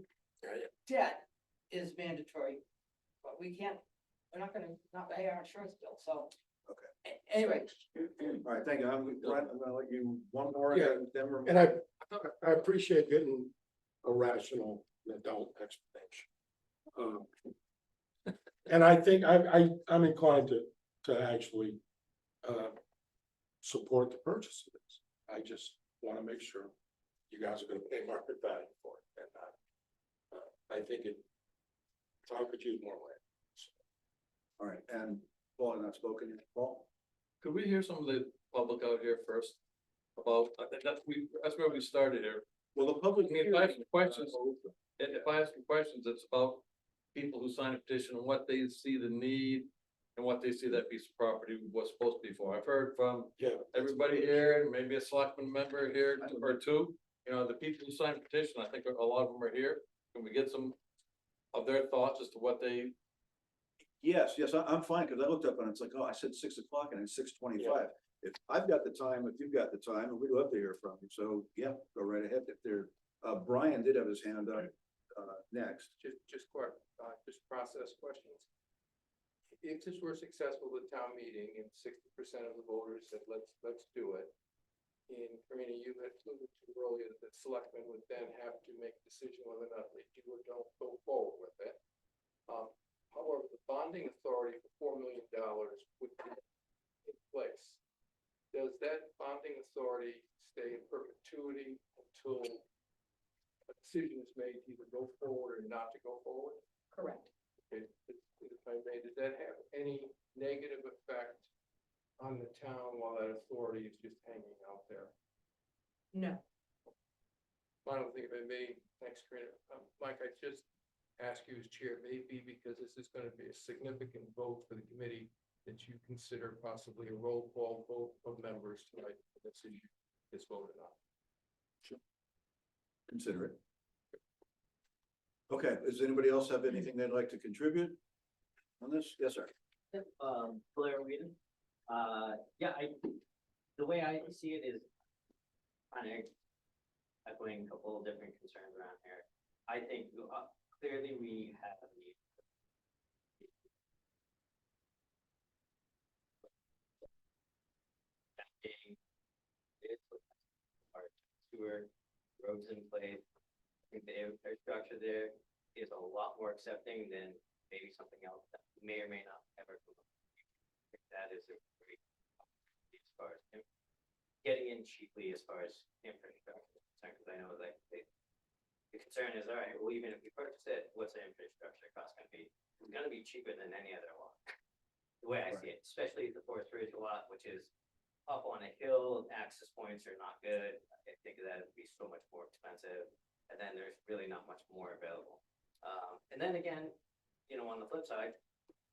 debt is mandatory, but we're not gonna not pay our insurance bill, so. Okay. Anyway, All right, thank you. I'm gonna let you one more. Yeah, then we're- And I appreciate getting a rational adult explanation. And I think I'm inclined to actually support the purchase of this. I just want to make sure you guys are going to pay market value for it. And I think town could use more land. All right, and Paul has not spoken yet. Paul? Could we hear some of the public out here first? About, I think that's where we started here. Well, the public. If I have some questions, if I have some questions, it's about people who sign a petition and what they see the need and what they see that piece of property was supposed to be for. I've heard from everybody here, and maybe a selectman member here or two. The people who signed a petition, I think a lot of them are here. Can we get some of their thoughts as to what they? Yes, I'm fine, because I looked up and it's like, oh, I said 6 o'clock and it's 6:25. If I've got the time, if you've got the time, and we'd love to hear from you, so yeah, go right ahead. If there, Brian did have his hand up, next. Just process questions. If this were successful with town meeting and 60% of the voters said, let's do it. And Karina, you had alluded to earlier that the selectmen would then have to make a decision whether or not they do or don't go forward with it. However, the bonding authority for $4 million would be in place. Does that bonding authority stay in perpetuity until a decision is made to either go forward or not to go forward? correct. If I may, does that have any negative effect on the town while that authority is just hanging out there? No. Final thing, if I may, thanks, Karina. Mike, I just ask you as chair, maybe because this is gonna be a significant vote for the committee, that you consider possibly a roll call vote of members tonight, if this issue is voted on. Consider it. Okay, does anybody else have anything they'd like to contribute on this? Yes, sir. Blair Whedon. Yeah, the way I see it is kind of echoing a couple of different concerns around here. I think clearly we have a need. Our sewer, roads in place. I think the infrastructure there is a lot more accepting than maybe something else that may or may not ever come up. I think that is a great opportunity as far as getting in cheaply as far as infrastructure is concerned, because I know like the concern is, all right, well, even if we purchase it, what's the infrastructure cost gonna be? It's gonna be cheaper than any other lot. The way I see it, especially the Forest Ridge lot, which is up on a hill, access points are not good. I think that would be so much more expensive. And then there's really not much more available. And then again, you know, on the flip side,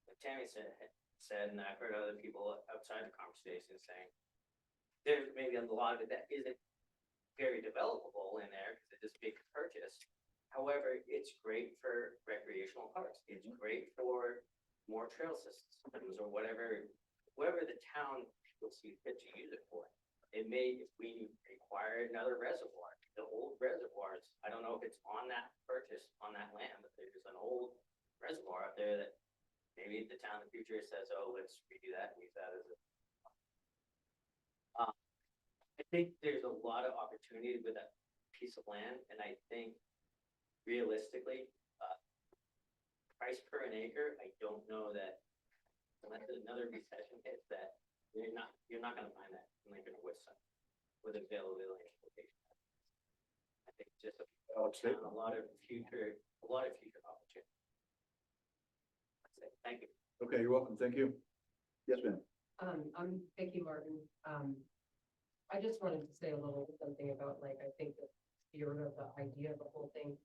like Tammy said, and I've heard other people outside the conversation saying, there's maybe a lot of it that isn't very developable in there because it is a big purchase. However, it's great for recreational parks. It's great for more trail systems or whatever the town will see fit to use it for. It may, if we require another reservoir, the old reservoirs, I don't know if it's on that purchase, on that land, but there's an old reservoir up there that maybe the town in the future says, oh, let's redo that and use that as a. I think there's a lot of opportunity with that piece of land, and I think realistically, price per an acre, I don't know that unless another recession hits that you're not gonna find that in Lincoln or Woodson with availability and location. I think just a lot of future opportunity. That's it. Thank you. Okay, you're welcome. Thank you. Yes, ma'am. I'm Vicky Martin. I just wanted to say a little something about, like, I think the spirit of the idea of the whole thing.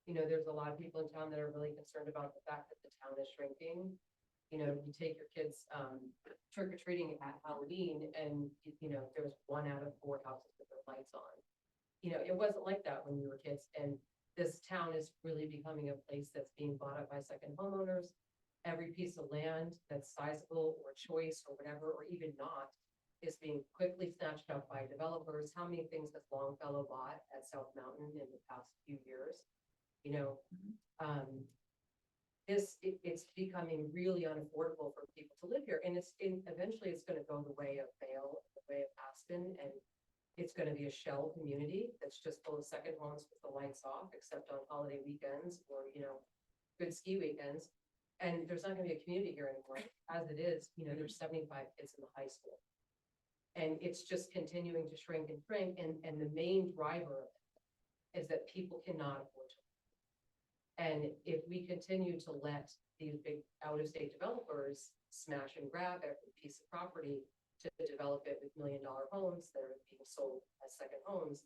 You know, there's a lot of people in town that are really concerned about the fact that the town is shrinking. You know, you take your kids trick or treating at Halloween, and you know there was 1 out of 4 houses with their lights on. You know, it wasn't like that when we were kids, and this town is really becoming a place that's being bought up by second homeowners. Every piece of land that's sizable or choice or whatever, or even not, is being quickly snatched up by developers. How many things has Longfellow bought at South Mountain in the past few years? You know, it's becoming really unaffordable for people to live here, and eventually it's going to go the way of Vail, the way of Aspen, and it's going to be a shell community that's just full of second homes with the lights off, except on holiday weekends or, you know, good ski weekends. And there's not going to be a community here anymore. As it is, you know, there's 75 kids in the high school, and it's just continuing to shrink and shrink. And the main driver of it is that people cannot afford to. And if we continue to let these big out-of-state developers smash and grab every piece of property to develop it with $1 million homes that are being sold as second homes,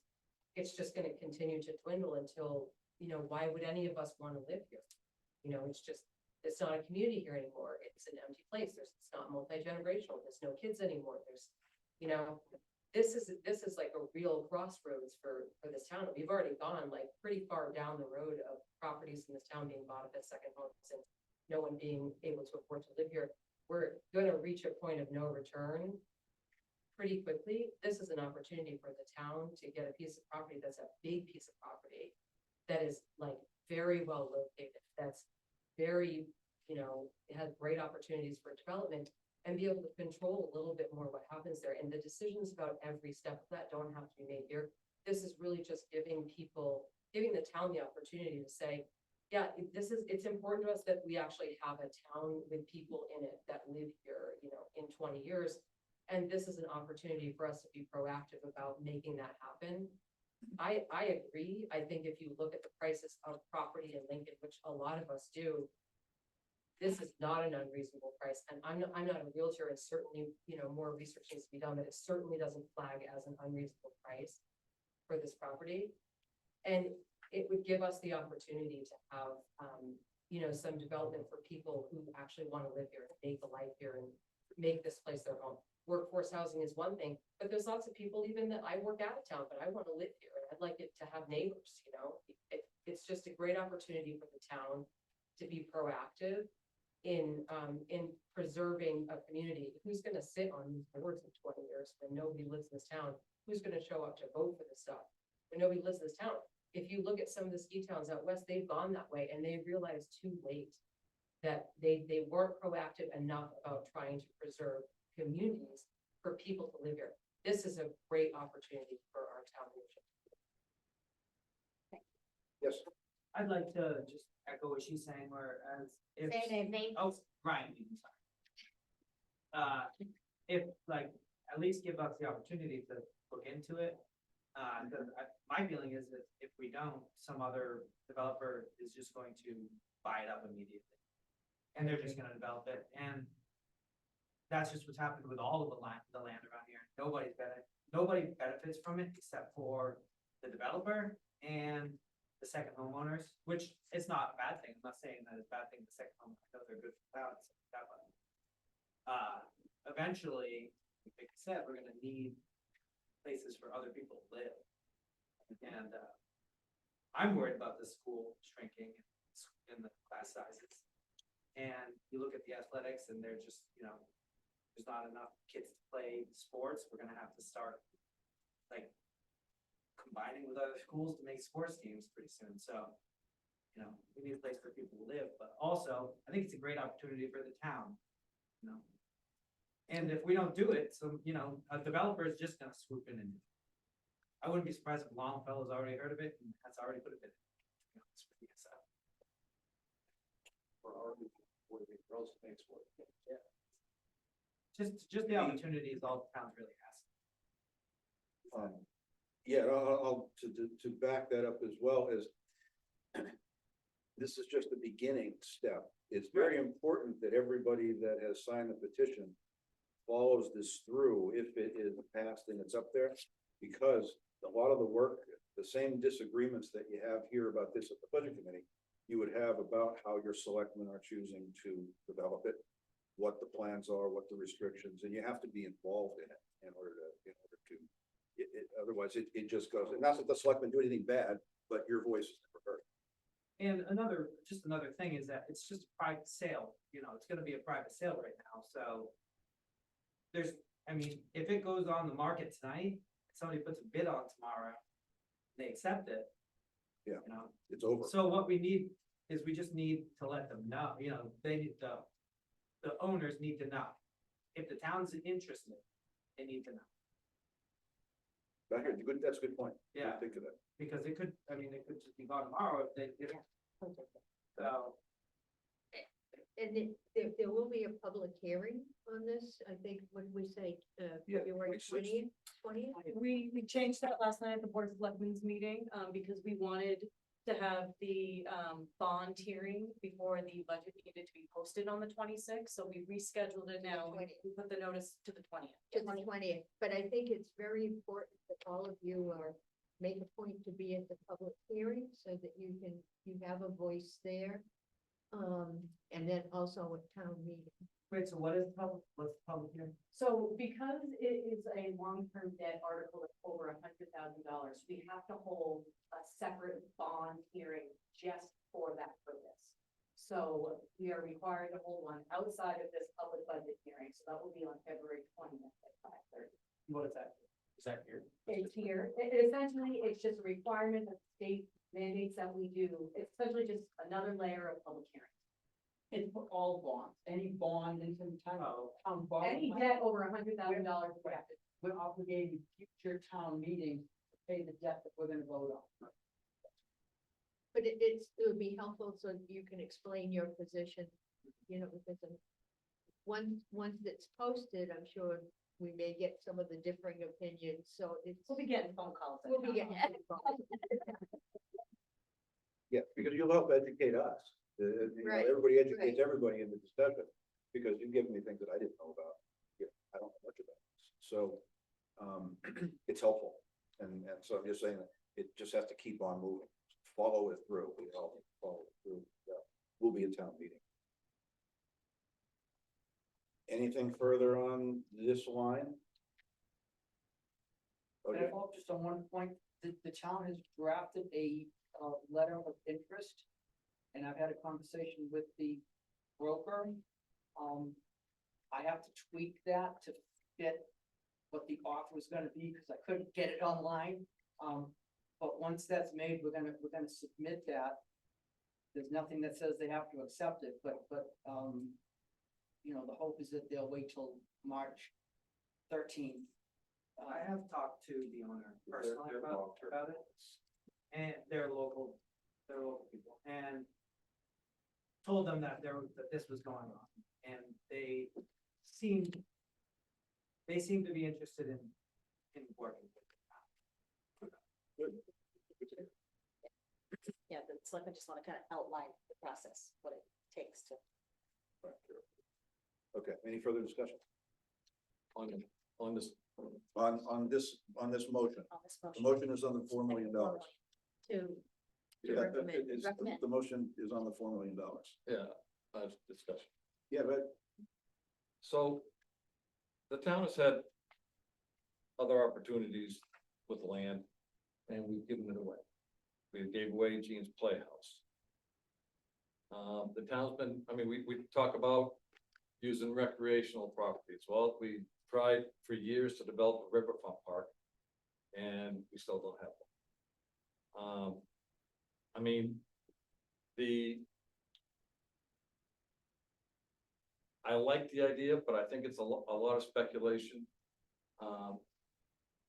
it's just going to continue to dwindle until, you know, why would any of us want to live here? You know, it's not a community here anymore. It's an empty place. It's not multi-generational. There's no kids anymore. There's, you know, this is like a real crossroads for this town. We've already gone like pretty far down the road of properties in this town being bought up as second homes and no one being able to afford to live here. We're going to reach a point of no return pretty quickly. This is an opportunity for the town to get a piece of property that's a big piece of property that is like very well located. That's very, you know, it has great opportunities for development, and be able to control a little bit more what happens there. And the decisions about every step of that don't have to be made here. This is really just giving the town the opportunity to say, yeah, it's important to us that we actually have a town with people in it that live here, you know, in 20 years. And this is an opportunity for us to be proactive about making that happen. I agree. I think if you look at the prices of property in Lincoln, which a lot of us do, this is not an unreasonable price. And I'm not a realtor, and certainly, you know, more research needs to be done, but it certainly doesn't flag as an unreasonable price for this property. And it would give us the opportunity to have, you know, some development for people who actually want to live here, and make a life here and make this place their home. Workforce housing is one thing, but there's lots of people even that I work out of town, but I want to live here and I'd like it to have neighbors, you know? It's just a great opportunity for the town to be proactive in preserving a community. Who's gonna sit on these boards in 20 years when nobody lives in this town? Who's gonna show up to vote for this stuff when nobody lives in this town? If you look at some of the ski towns out west, they've gone that way and they realized too late that they weren't proactive enough about trying to preserve communities for people to live here. This is a great opportunity for our town. Yes, I'd like to just echo what she's saying, whereas if. Say their name. Oh, Ryan, sorry. If like, at least give us the opportunity to look into it. Because my feeling is that if we don't, some other developer is just going to buy it up immediately. And they're just gonna develop it, and that's just what's happened with all of the land around here. Nobody benefits from it except for the developer and the second homeowners, which is not a bad thing. I'm not saying that it's a bad thing, the second homeowners, I know they're good for that, that one. Eventually, like I said, we're gonna need places for other people to live. And, I'm worried about the school shrinking in the class sizes. And you look at the athletics and they're just, you know, there's not enough kids to play sports. We're gonna have to start like combining with other schools to make sports teams pretty soon. So, you know, we need a place for people to live, but also I think it's a great opportunity for the town, you know. And if we don't do it, so, you know, a developer is just gonna swoop in and I wouldn't be surprised if Longfellow's already heard of it and has already put a bid in. You know, it's pretty exciting. for our, for the girls makes work. Yeah. Just the opportunity is all the town's really asking. Yeah, to back that up as well as this is just the beginning step. It's very important that everybody that has signed the petition follows this through if it is passed and it's up there, because a lot of the work, the same disagreements that you have here about this at the budget committee, you would have about how your selectmen are choosing to develop it, what the plans are, what the restrictions, and you have to be involved in it in order to, otherwise it just goes, and not that the selectmen do anything bad, but your voice is never heard. And just another thing is that it's just a private sale, you know, it's gonna be a private sale right now, so. If it goes on the market tonight, somebody puts a bid on tomorrow, they accept it. Yeah. You know, It's over. so what we need is we just need to let them know, you know, they need the owners need to know. If the town's interested, they need to know. That's a good point. I didn't Yeah. think of that. Because it could just be gone tomorrow if they, so. And there will be a public hearing on this, I think, when we say, February 26th. 20th. We changed that last night at the Board of Selectmen's meeting, because we wanted to have the, bond hearing before the budget needed to be posted on the 26th, so we rescheduled it now. We put the notice to the 20th. To the 20th, but I think it's very important that all of you make a point to be at the public hearing so that you have a voice there. And then also at town meeting. Wait, so what's the public hearing? So because it is a long-term debt article that's over $100,000, we have to hold a separate bond hearing just for that purpose. So we are required to hold one outside of this public budget hearing, so that will be on February 20th at 5:30. What is that? Is that here? It's here. Essentially, it's just a requirement that the state mandates that we do. It's essentially just another layer of public hearing. It's for all bonds, any bond in some time, town bond. Any debt over $100,000, we have to. We're obligating future town meetings to pay the debt that we're gonna vote on. But it would be helpful so you can explain your position, you know, because once it's posted, I'm sure we may get some of the differing opinions, so We'll be getting phone calls. We'll be getting. Yeah, because you'll help educate us. Right, Everybody educates everybody in the discussion, because you've given me things that I didn't know about. Yeah, I don't know much about this. So, it's helpful. And so I'm just saying that it just has to keep on moving, follow it through, we all follow it through, yeah, we'll be in town meeting. Anything further on this line? Can I Okay, follow up just on one point? The town has drafted a, letter of interest. And I've had a conversation with the broker. I have to tweak that to fit what the offer is gonna be, because I couldn't get it online. But once that's made, we're gonna submit that. There's nothing that says they have to accept it, but, you know, the hope is that they'll wait till March 13th. I have talked to the owner personally they're about it, and they're local people, and told them that that this was going on, and they seemed to be interested in working with it. Yeah, the selectmen just wanna kind of outline the process, what it takes to. okay, any further discussion On this, on this motion? On this The motion. motion is on the $4 million. To Yeah, recommend. Recommend. the motion is on the $4 million. yeah, discussion. Yeah, but So the town has had other opportunities with land and we've given it away. We gave away Gene's Playhouse. The town's been, I mean, we talk about using recreational properties. Well, we tried for years to develop a riverfront park and we still don't have one. I mean, I like the idea, but I think it's a lot of speculation.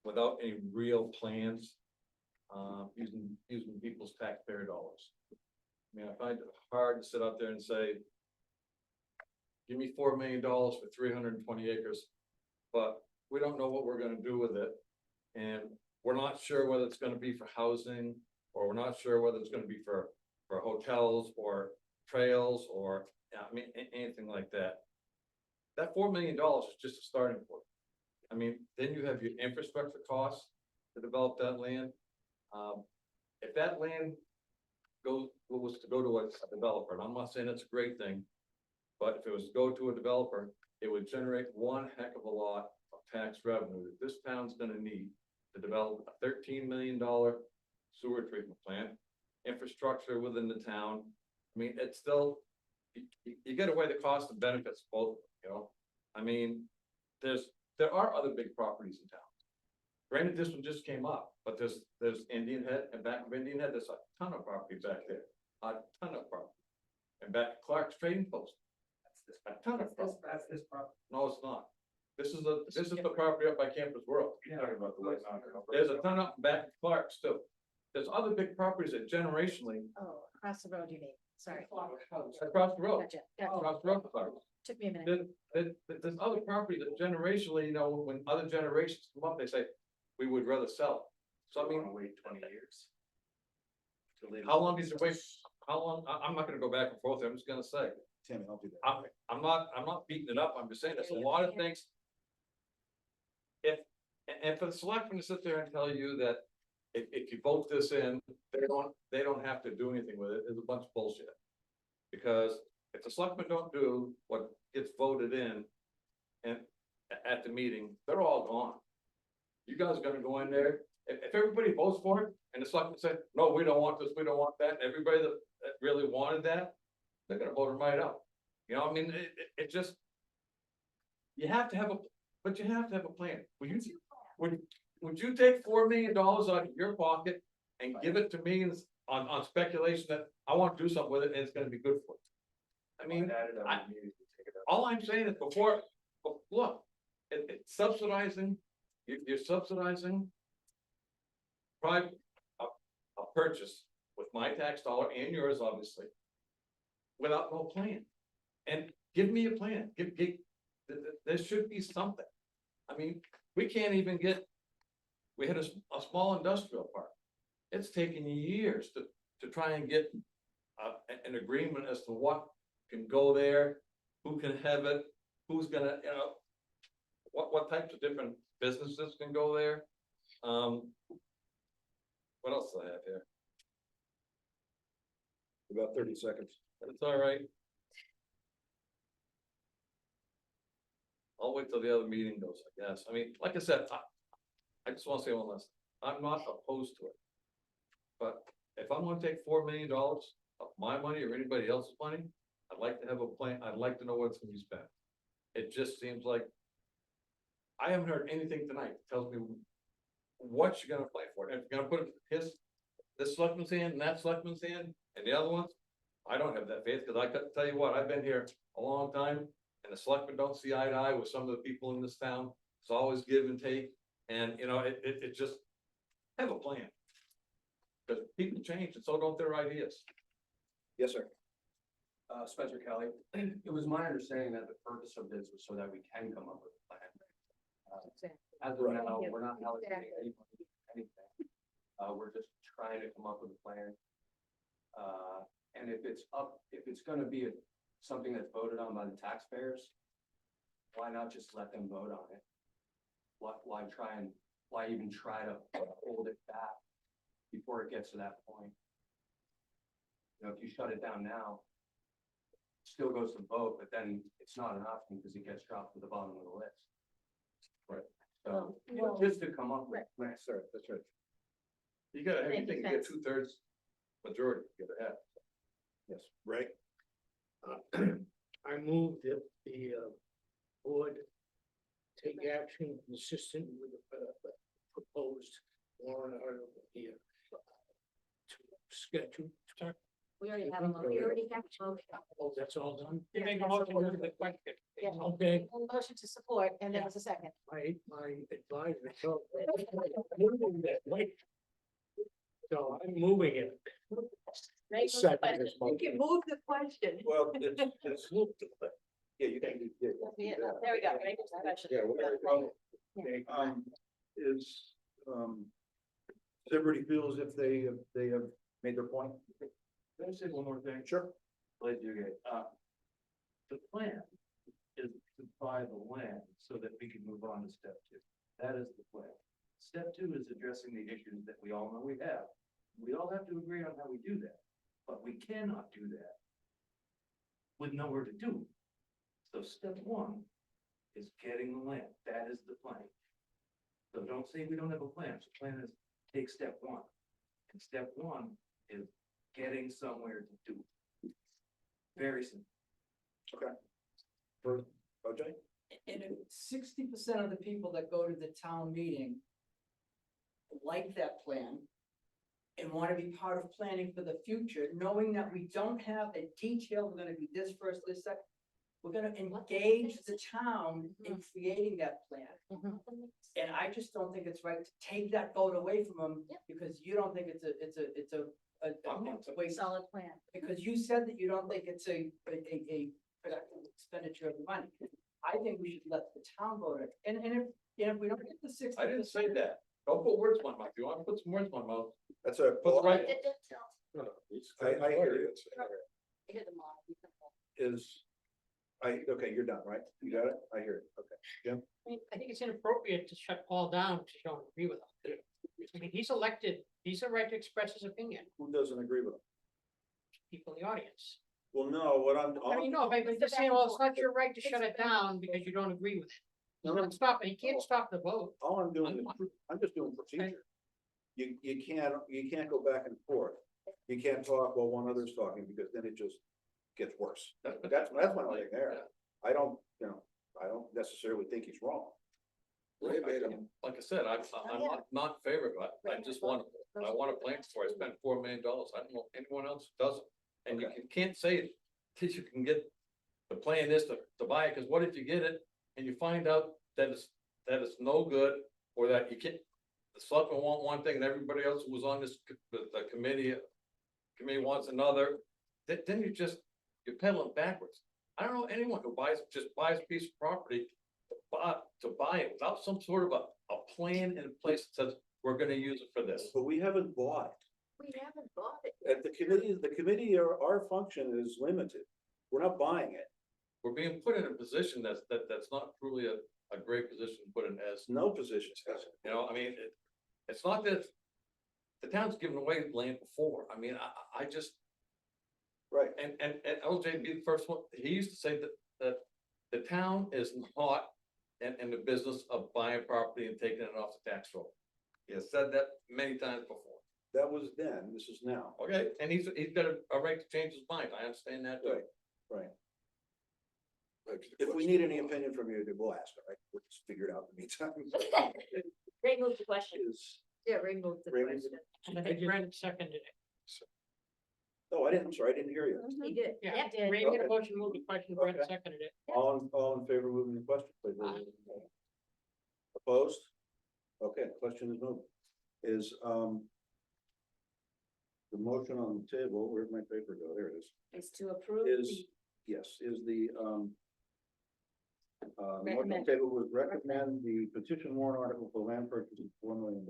Without any real plans, using people's taxpayer dollars. I mean, I find it hard to sit out there and say, give me $4 million for 320 acres, but we don't know what we're gonna do with it. And we're not sure whether it's gonna be for housing, or we're not sure whether it's gonna be for hotels or trails or, I mean, anything like that. That $4 million is just a starting point. I mean, then you have your infrastructure costs to develop that land. If that land was to go to a developer, and I'm not saying it's a great thing, but if it was to go to a developer, it would generate one heck of a lot of tax revenue that this town's gonna need to develop a $13 million sewer treatment plant, infrastructure within the town. I mean, it's still, you get away the cost and benefits both, you know? I mean, there are other big properties in town. Granted, this one just came up, but there's Indian Head, and back of Indian Head, there's a ton of property back there, a ton of property. And back at Clark's Trading Post, a ton of property. That's this property. No, it's not. This is the property up by Campus World. you're talking about the White Mountain. There's a ton up back at Clark's too. There's other big properties that generationally, Oh, across the road, you mean, sorry. across the road, Gotcha, gotcha. across the road from Clark's. Took me a minute. There's other property that generationally, you know, when other generations come up, they say, we would rather sell. it." So I mean, Wait 20 years. how long did you wait? How long? I'm not gonna go back and forth. I'm just gonna say, Tammy, I'll do that. I'm not beating it up. I'm just saying there's a lot of things. And for the selectmen to sit there and tell you that if you vote this in, they don't have to do anything with it, is a bunch of bullshit. Because if the selectmen don't do what gets voted in and at the meeting, they're all gone. You guys are gonna go in there, if everybody votes for it, and the selectmen say, no, we don't want this, we don't want that, and everybody that really wanted that, they're gonna vote them right out. You know, I mean, it just. You have to have but you have to have a plan. Would you take $4 million out of your pocket and give it to me on speculation that I want to do something with it and it's gonna be good for you? I mean, all I'm saying is look, it's subsidizing, you're subsidizing private, a purchase with my tax dollar and yours, obviously, without no plan. And give me a plan, there should be something. I mean, we can't even we had a small industrial park. It's taken years to try and get an agreement as to what can go there, who can have it, who's gonna, you know, what types of different businesses can go there. I have here. About 30 seconds. It's all right. I'll wait till the other meeting goes, I guess. I mean, like I said, I just wanna say one last, I'm not opposed to it. But if I'm gonna take $4 million of my money or anybody else's money, I'd like to have a plan, I'd like to know what it's gonna be spent. It just seems like. I haven't heard anything tonight that tells me what you're gonna play for, and if you're gonna put this selectman's hand and that selectman's hand and the other ones. I don't have that faith, cause I can tell you what, I've been here a long time, and the selectmen don't see eye to eye with some of the people in this town. It's always give and take, and you know, it just, have a plan. Cause people change, and so don't their ideas. Yes, sir. Spencer Kelly, it was my understanding that the purpose of this was so that we can come up with a plan. As of now, we're not allocating anything. We're just trying to come up with a plan. And if it's gonna be something that's voted on by the taxpayers, why not just let them vote on it? Why even try to hold it back before it gets to that point? You know, if you shut it down now, it still goes to vote, but then it's not an option because it gets dropped to the bottom of the list. Right. So, Well, just to come up with. Right, sir, that's right. You gotta have Thank you, anything, you get Spence. 2/3 majority, you gotta have. Yes, Ray? I move that the board take action consistent with the proposed warrant article here. To schedule. We already have a motion. We already have a motion. Oh, that's all done? You make a motion with the question. Yeah. Okay, A motion to support, and there was a second. my advisor, so. Moving that way. So I'm moving it. Make a Second is You can move the question. Well, it's, yeah, you can do. Yeah, There we go. Make a discussion. Yeah, well, is, does everybody feel as if they have made their point? Can I say one more thing? Sure. Glad you get, the plan is to buy the land so that we can move on to step 2. That is the plan. Step 2 is addressing the issues that we all know we have. We all have to agree on how we do that, but we cannot do that with nowhere to do. So step 1 is getting the land. That is the plan. So don't say we don't have a plan. The plan is take step 1. And step 1 is getting somewhere to do. Very simple. Okay. For OJ? And if 60% of the people that go to the town meeting like that plan and want to be part of planning for the future, knowing that we don't have a detail, we're gonna do this first, this second. We're gonna engage the town in creating that plan. And I just don't think it's right to take that vote away from them because you don't think it's a waste. Solid plan. Because you said that you don't think it's a productive expenditure of the money. I think we should let the town vote it. And if we don't get the 60%. I didn't say that. Don't put words in my mouth. You want to put some words in my mouth? That's a. Put the right. No, no, he's- I hear you. It's. Okay, you're done, right? You got it? I hear it. Okay, Jim? I think it's inappropriate to shut Paul down because you don't agree with him. I mean, he's elected, he's the right to express his opinion, Who doesn't agree with him? people in the audience. Well, no, what I mean, no, if I'm just saying, well, it's not your right to shut it down because you don't agree with it. He's not stopping, he can't stop the vote. all I'm doing is, I'm just doing procedure. You can't go back and forth. You can't talk while one other's talking because then it just gets worse. That's my thing there. I don't necessarily think he's wrong. Ray made him. Like I said, I'm not in favor of it. I just want, I want a plan for it. I spent $4 million. I don't know anyone else who doesn't. And you can't say that you can get, the plan is to buy it, because what if you get it and you find out that it's no good, or that you can't, the selectmen want one thing and everybody else who was on this, the committee wants another, then you're pedaling backwards. I don't know anyone who just buys a piece of property to buy it without some sort of a plan in place that says, we're gonna use it for this. But we haven't bought it. We haven't bought it. At the committee, our function is limited. We're not buying it. We're being put in a position that's not truly a great position to put in as, No position. you know, I mean, it's not that the town's given away land before. I mean, I just, Right. and LJ be the first one, he used to say that the town is not in the business of buying property and taking it off the tax roll. He has said that many times before. That was then, this is now. Okay, and he's got a right to change his mind. I understand that too. Right. If we need any opinion from you, we'll ask, all right? We'll just figure it out in the meantime. Ray moved the question. Yeah, Ray moved the Ray moved question. And I think Brent seconded it. Oh, I'm sorry, I didn't hear you. He did. Yeah, did. Ray made a motion, moved the question, Brent Okay. seconded it. All in favor of moving the question, please. raise your hand. Opposed? Okay, question is moved. Is, the motion on the table, where'd my paper go? There it is. Is to approve Is, the, yes, is the, motion on the Recommend. table would recommend the petition warrant article for land purchase of $4 million.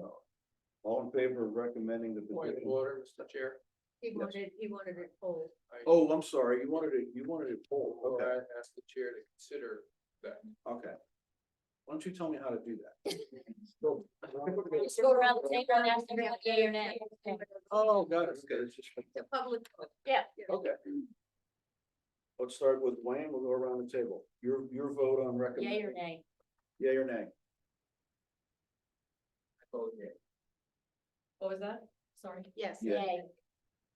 All in favor of recommending the Point of petition? order, Mr. Chair. He wanted it pulled. Oh, I'm sorry, you wanted it pulled, Or okay, I asked the chair to consider that. okay. Why don't you tell me how to do that? let's go around the table and ask everyone yea or nay. Oh, got it, okay, it's just, The public. Yeah. okay. Let's start with Wayne, we'll go around the table. Your vote on recommend. Yea or nay? Yea or nay? What was that? Sorry. Yes. Yeah. Yay.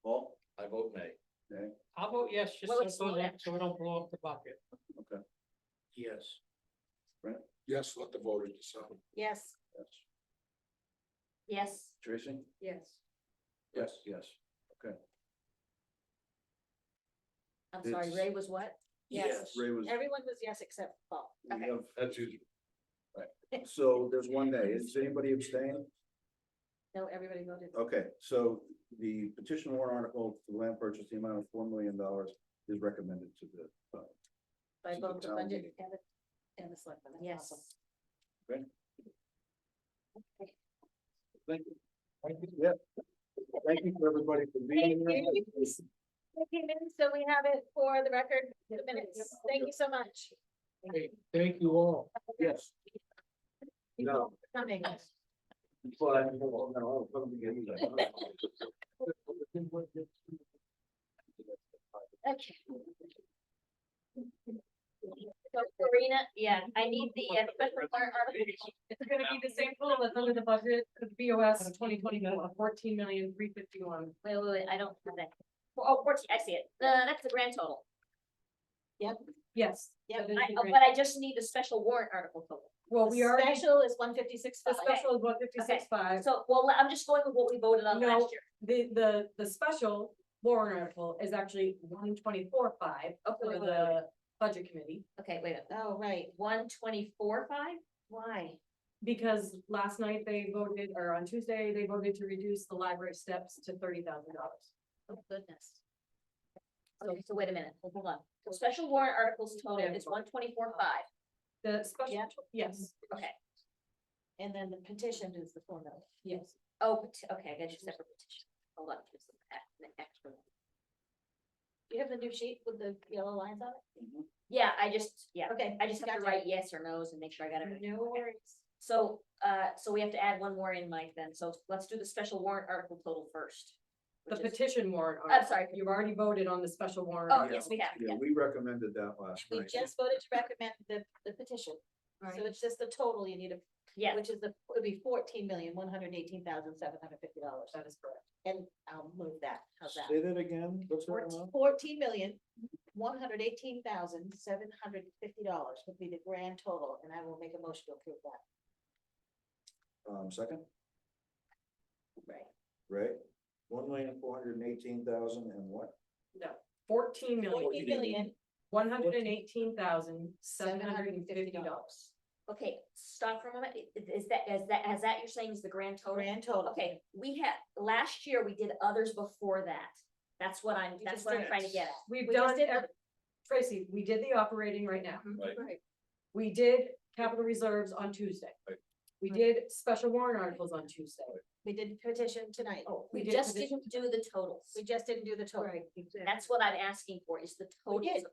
Paul? I vote nay. Nay, I'll vote yes, just Well, so it's it goes not- up, so we don't blow up the bucket. okay, Yes. Yes, let the voters decide. Yes. yes. Yes. Tracy? Yes. Yes, yes, okay. I'm sorry, It's- Ray was what? Yes. Ray was. Everyone was yes except Paul. we Okay. have- That's usual. So there's one nay. Is anybody abstaining? No, everybody voted. Okay, so the petition warrant article for land purchase, the amount of $4 million is recommended to the, By to the both the town budget meeting. and the selectmen. That's Yes. awesome. Thank you. Thank you, yeah. Thank you for everybody for being here. So we have it for the record, the minutes. Thank you so much. Hey, thank you all. Yes. No. Coming. But, no, I'll come together. Okay. So Karina, yeah, I need the special warrant article. It's gonna be the same total that's under the budget, the BOS 2024, 14,351,000. Wait, I don't have that. Oh, 14, I see it. That's the grand total. Yes. Yep. that is the grand- But I just need the special warrant article total. Well, we already, Special is 156. the special is 156.5. So, well, I'm just going with what we voted on No. last year. The special warrant article is actually 124.5 for Okay, the budget committee. Okay, wait a minute. Oh, right. 124.5? Why? Because last night they voted, or on Tuesday, they voted to reduce the library steps to $30,000. Oh, goodness. Okay, so wait a minute, hold on. The special warrant articles total is 124.5. The special, Yeah. yes, Okay. And then the petition is the $4 million. yes. Oh, okay, I got your separate petition. Hold on, just an extra. Do you have the new sheet with the yellow lines on it? Yeah, I just have Okay. to gotcha. write yes or no's and make sure I got everything. No worries. So, so we have to add one more in, Mike, then. So let's do the special warrant article total first. The which is- petition warrant. I'm article. sorry. You've already voted on the special warrant. Oh, article. yes, we have, Yeah, yeah. we recommended that last We night. just voted to recommend the petition. So it's just the total you need to, Yeah, which is would be $14,118,750. That is correct. And I'll move that. How's that? Say that again, what's that amount? $14,118,750 would be the grand total, and I will make a motion to approve that. Second, Right. Ray? 1,418,000 and what? No, 14,000,000. 14,118,750. $118,750. okay, stop for a moment. Is that you're saying is the grand total? Grand total. Okay, last year we did others before that. That's what I'm just trying did to it. get at. We've We just done, did Tracy, we did the operating right now. Right. We did capital reserves on Tuesday. Right. We did special warrant articles on Tuesday. We did petition tonight. Oh, We did just petition- didn't do the totals. We just didn't do the total. Right, exactly. That's what I'm asking for, is the totals. did.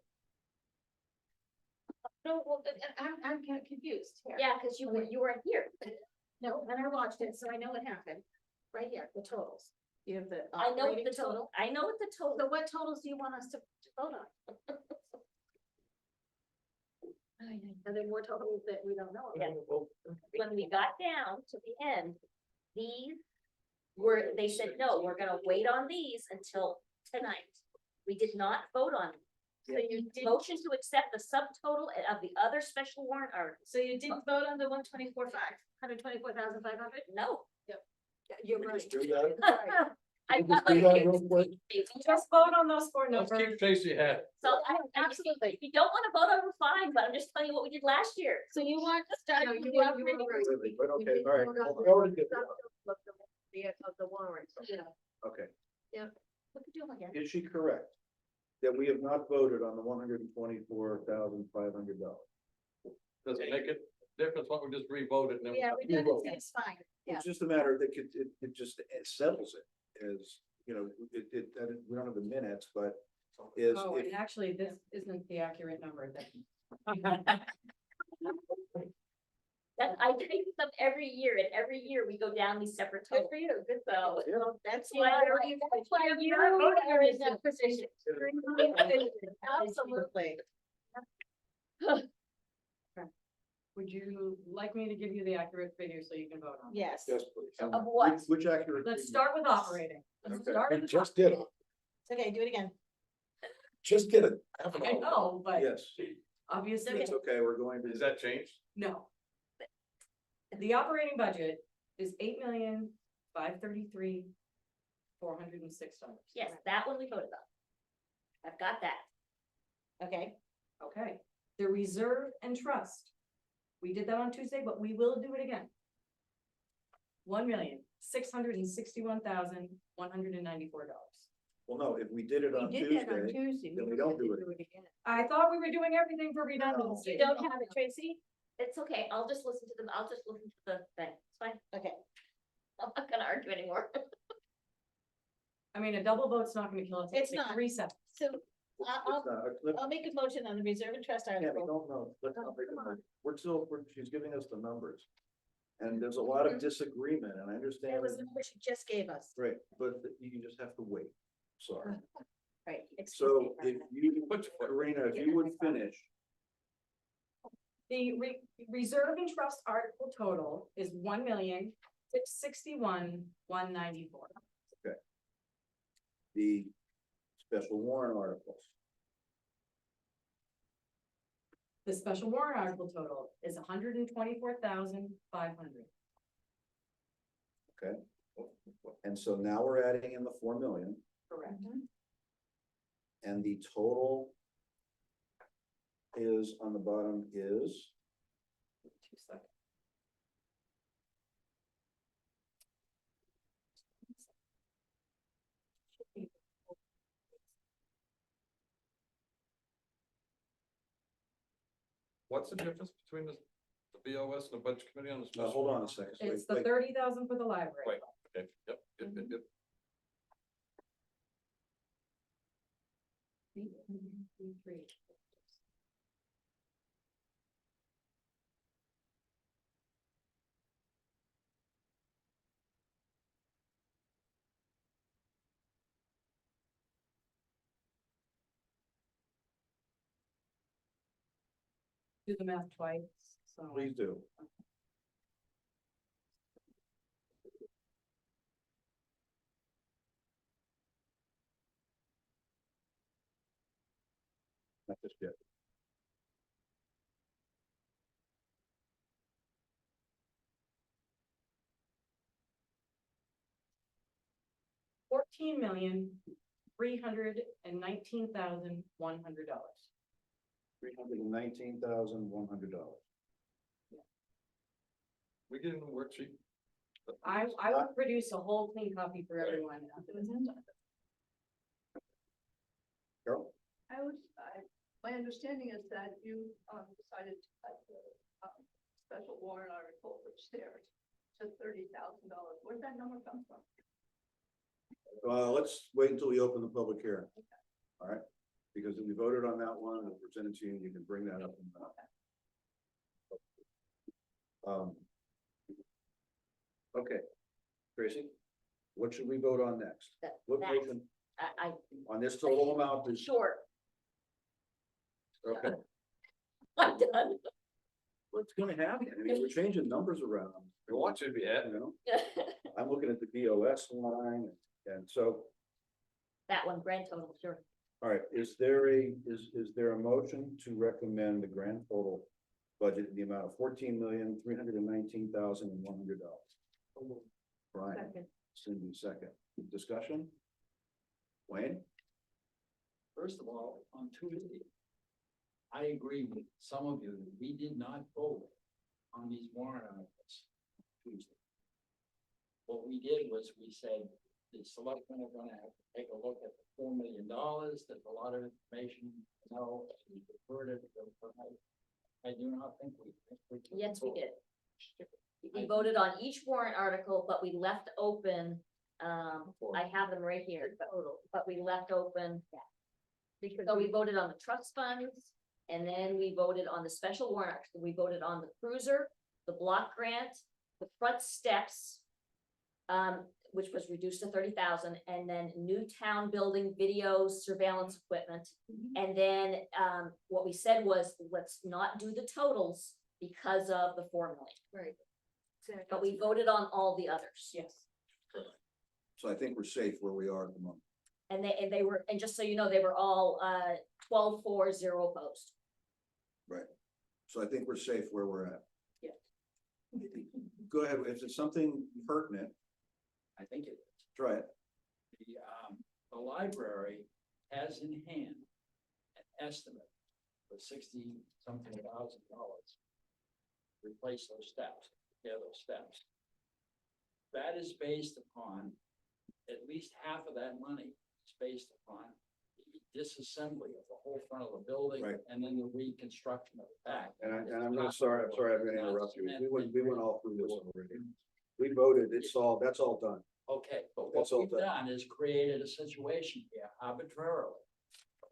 No, well, I'm kind of confused here. Yeah, because you weren't here. No, and I watched it, so I know what happened. Right here, the totals. You have the I know what operating the total, I know what the total, So what totals do you want us to vote on? Are there more totals that we don't know Yeah. about? when we got down to the end, these were, they said, no, we're gonna wait on these until tonight. We did not vote on them. So you did, Motion to accept the subtotal of the other special warrant articles. so you didn't vote on the 124,500? No. You're We right. just do that. I We got just do like. that real quick. Just vote on those four Let's numbers. keep Tracy ahead. So Absolutely. if you don't wanna vote on them, fine, but I'm just telling you what we did last year. So you want to start No, with you the were operating? right. But We okay, did all right, vote on hold We the already did that. subtotal of the warrants. Yeah. Okay, Look at you again. is she correct? That we have not voted on the $124,500? Does it make it difference what we just re-vote it and then? Yeah, redundancy is fine. Yeah. It's just a matter that it just settles it as, you know, we don't have the minutes, but is, Oh, if, and actually, this isn't the accurate number then. That, I take them every year, and every year we go down these separate totals. Good for you, good for So, you. That's why why are you- that's why you are in that position. Absolutely. Would you like me to give you the accurate figure so you can vote on it? Yes. Yes, please. Of what? which accurate? Let's start with operating. Let's Okay. start We with. just did it. It's okay, do it again. Just did it. Half an I hour. know, but Yes, obviously, it's okay, we're going to. Has that changed? no. The operating budget is $8,533,406. yes, that one we voted on. I've got that. Okay, Okay, the reserve and trust. We did that on Tuesday, but we will do it again. $1,661,194. Well, no, if we did it on We did that on Tuesday, Tuesday. then we were don't gonna do it. again. I thought we were doing everything for redundancy. you don't have it, Tracy? It's okay, I'll just listen to them, I'll just listen to the thing, it's fine, Okay, I'm not gonna argue anymore. I mean, a double vote's not gonna kill us. It's It'll take not. 3 seconds. so it's I'll, not, I'll make a motion on the reserve and trust Tammy, article. don't know, let's not make a motion. She's giving us the numbers. And there's a lot of disagreement, and I That understand, was the number she just gave us. right, but you just have to wait, sorry. Right. excuse So me, if you, Karina, if you would finish, The reserve and trust article total is $1,661,194. the special warrant articles, The special warrant article total is $124,500. okay? And so now we're adding in the 4 million, Correct. and the total is on the bottom is, 2 seconds. What's the difference between the BOS and the budget committee on the special? hold on a second. It's wait, the 30,000 for the library. Wait, okay, yep, yep, yep, yep. Do the math twice, so. Please do. Not just yet. $14,319,100. $319,100. We get in the worksheet. I will produce a whole clean copy for everyone after this is done. Carol? My understanding is that you, decided to cut the, special warrant article for stairs to $30,000. Where'd that number come from? Let's wait until we open the public hearing. All right, because if we voted on that one and presented to you, you can bring that up. Okay, Tracy? What should we vote on next? That- What that- motion I, on this total amount I'm is, short, okay, I'm done. what's gonna happen? I mean, we're changing numbers around. We want you to be at, You know, I'm looking at the BOS line, and so, That one, grand total, sure. all right, is there a motion to recommend the grand total budget in the amount of $14,319,100? Brian, Second. Cindy, second. Discussion? Wayne? First of all, on Tuesday, I agree with some of you that we did not vote on these warrant articles Tuesday. What we did was we said, the selectmen are gonna have to take a look at the $4 million, there's a lot of information, you know, we referred it. I do not think we. Yes, we did. We voted on each warrant article, but we left open, I have them right here, but we left open. Because So we voted on the trust funds, and then we voted on the special warrant, article. We voted on the cruiser, the block grant, the front steps. Which was reduced to 30,000, and then new town building, video surveillance equipment. And then, what we said was, let's not do the totals because of the 4 million, Right. but we voted on all the others. Yes. So I think we're safe where we are at the moment. And they were, and just so you know, they were all, 12-4-0 opposed. Right. So I think we're safe where we're at. Yeah. Go ahead, if there's something pertinent, I think it is. try it. The library has in hand an estimate for $60-something thousand. Replace those steps, repair those steps. That is based upon, at least half of that money is based upon the disassembly of the whole front of the building. Right. And then the reconstruction of the back. And I'm not sorry, I'm sorry, I'm gonna interrupt you. We went all through this already. We voted, that's all done. Okay, but what That's all we've done. done is created a situation here arbitrarily.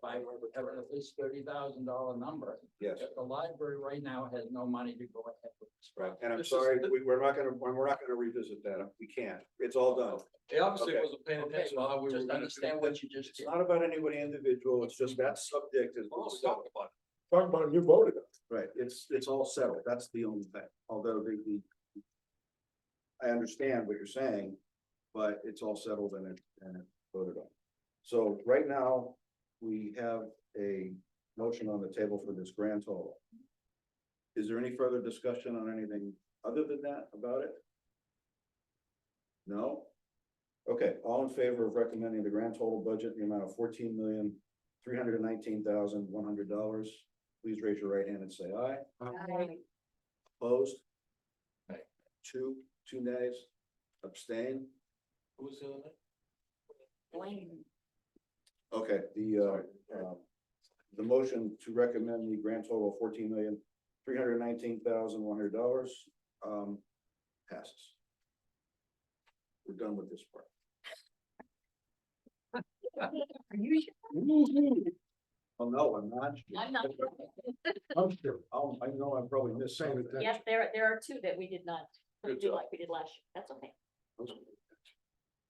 By having this $30,000 number. Yes. The library right now has no money to go ahead with this project. And I'm This is- sorry, we're not gonna revisit that. We can't. It's all done. he obviously Okay. wasn't paying Okay, attention to how we were just gonna do understand it. what you just It's did. not about anybody individual. It's just that subject is. Well, let's talk about it. Talk about it, you voted on it. Right, it's all settled. That's the only thing. Although I understand what you're saying, but it's all settled and it's voted on. So right now, we have a motion on the table for this grand total. Is there any further discussion on anything other than that about it? No? Okay, all in favor of recommending the grand total budget in the amount of $14,319,100, please raise your right hand and say aye. Opposed? Aye. Two nays, abstain? Who was the other? Blaine. Okay, the motion to recommend the grand total of $14,319,100, passes. We're done with this part. Are you sure? Oh, no, I'm not. I'm not. I'm sure. I know I'm probably missed something. Yes, there are two that we did not Good do job. like we did last year. That's okay.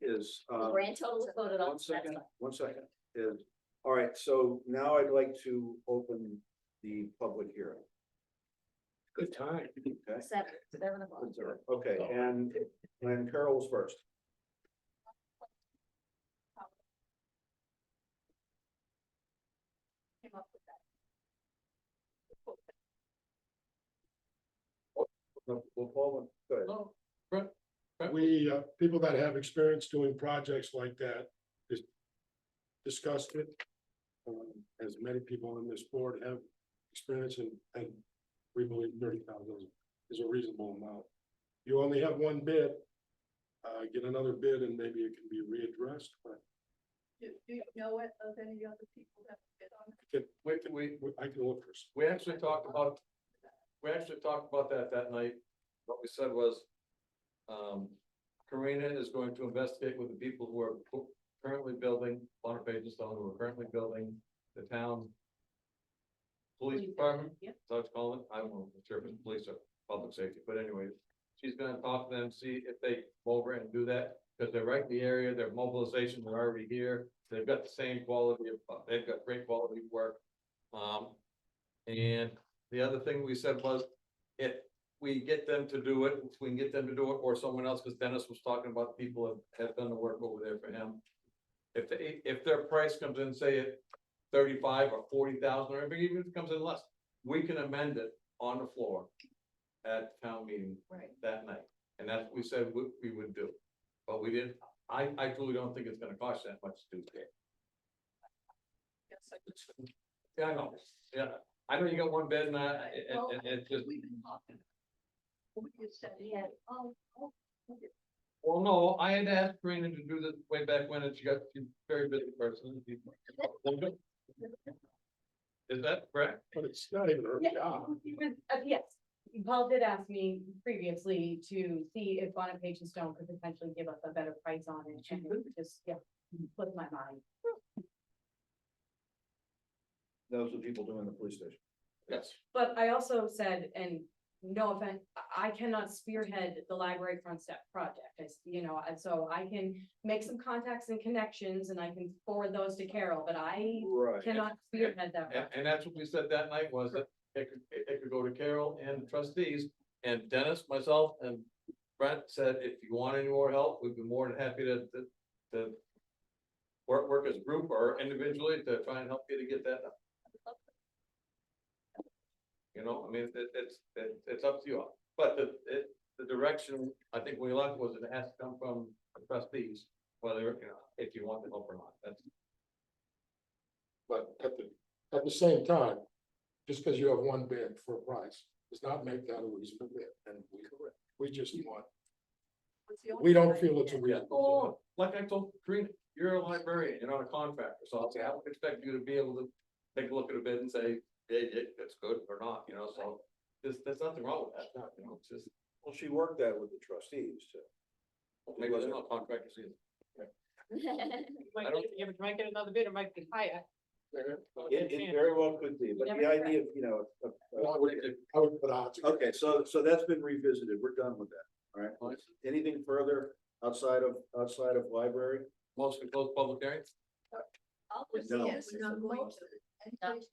Is, The grand total is voted on. one that's second, fine. 1 second, is, all right, so now I'd like to open the public hearing. Good time. Okay, 7 o'clock. okay, and Carol was first. Came up with that. Well, Paul, go ahead. We, people that have experience doing projects like that, just discussed it. As many people on this board have experience and we believe 30,000 is a reasonable amount. You only have one bid. Get another bid and maybe it can be readdressed, but Do you know it of any other people that bid on it? I can look for some. We actually talked about that night. What we said was, Karina is going to investigate with the people who are currently building, Bonner Page and Stone, who are currently building the town police department, Yep. so it's called it. I don't know if it's police or public safety, but anyway, she's gonna talk to them, see if they come over and do that. because they're right in the area, their mobilization, they're already here, they've got the same quality of, they've got great quality of work. And the other thing we said was, if we get them to do it, we can get them to do it, or someone else, because Dennis was talking about people have done the work over there for him. If their price comes in, say at 35 or 40,000, or even if it comes in less, we can amend it on the floor at town meeting Right. that night, and that's what we said we would do. But we didn't, I truly don't think it's gonna cost that much to do it. Yeah, I know, yeah, I know you got one bed and it's just, We've been talking. You said, yeah, well, no, I had asked Karina to do this way back when, and she's a very busy person. Is that correct? But it's not even her Yeah, job. yes, Paul did ask me previously to see if Bonnet Page and Stone could potentially give us a better price on it, and it just, yeah, slipped my mind. Those are people doing the police station. Yes. But I also said, and no offense, I cannot spearhead the library front step project, and so I can make some contacts and connections, and I can forward those to Carol, but I Right. cannot spearhead that. project. And that's what we said that night, was that it could go to Carol and the trustees, and Dennis, myself, and Brent said, if you want any more help, we'd be more than happy to work as a group or individually to try and help you to get that done. You know, I mean, it's up to you all, but the direction, I think we left was it has to come from the trustees, whether, if you want the help or not, that's. But at the same time, just because you have one bid for a price, does not make that a reasonable bid, and we just want, we don't feel it's a reasonable. Oh, like I told Karina, you're a librarian, you're not a contractor, so I'll say, I would expect you to be able to take a look at a bid and say, yeah, it's good or not, so there's nothing wrong with that, it's just. Well, she worked that with the trustees too. Maybe they're not contractors either. Might get, yeah, but you might get another bid, it might be higher. It very well could be, but the idea of, I would put odds. okay, so that's been revisited. We're done with that. All right. Anything further outside of library? Mostly closed public hearings? No. yes, we're not going to.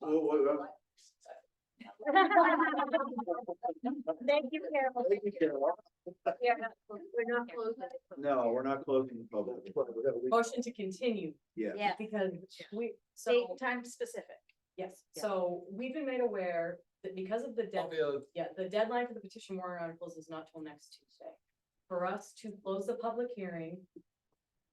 Well, Thank you, Carol. Thank you, Carol. Yeah, we're not closing. No, we're not closing the public. Motion to continue, Yeah. Yeah. because Date, so, time specific. yes, Yeah. so we've been made aware that because of the the deadline for the petition warrant articles is not till next Tuesday. For us to close the public hearing.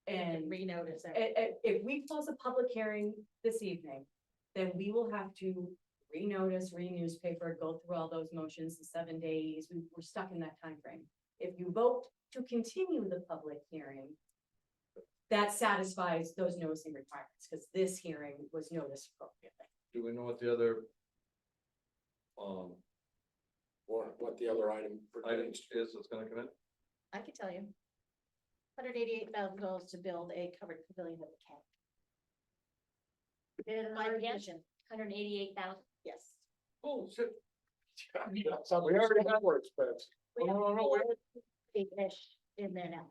And Renotice. if we close a public hearing this evening, then we will have to renotice, re-newspaper, go through all those motions, the 7 days, we're stuck in that time frame. If you vote to continue the public hearing, that satisfies those noticing requirements, because this hearing was noticed appropriately. Do we know what the other? Or what the other item Items is that's gonna come in? I can tell you. $188,000 to build a covered pavilion at the camp. My petition, 188,000. yes. Oh, shit. We already have more expense. We have No, wait. 40-ish in there now.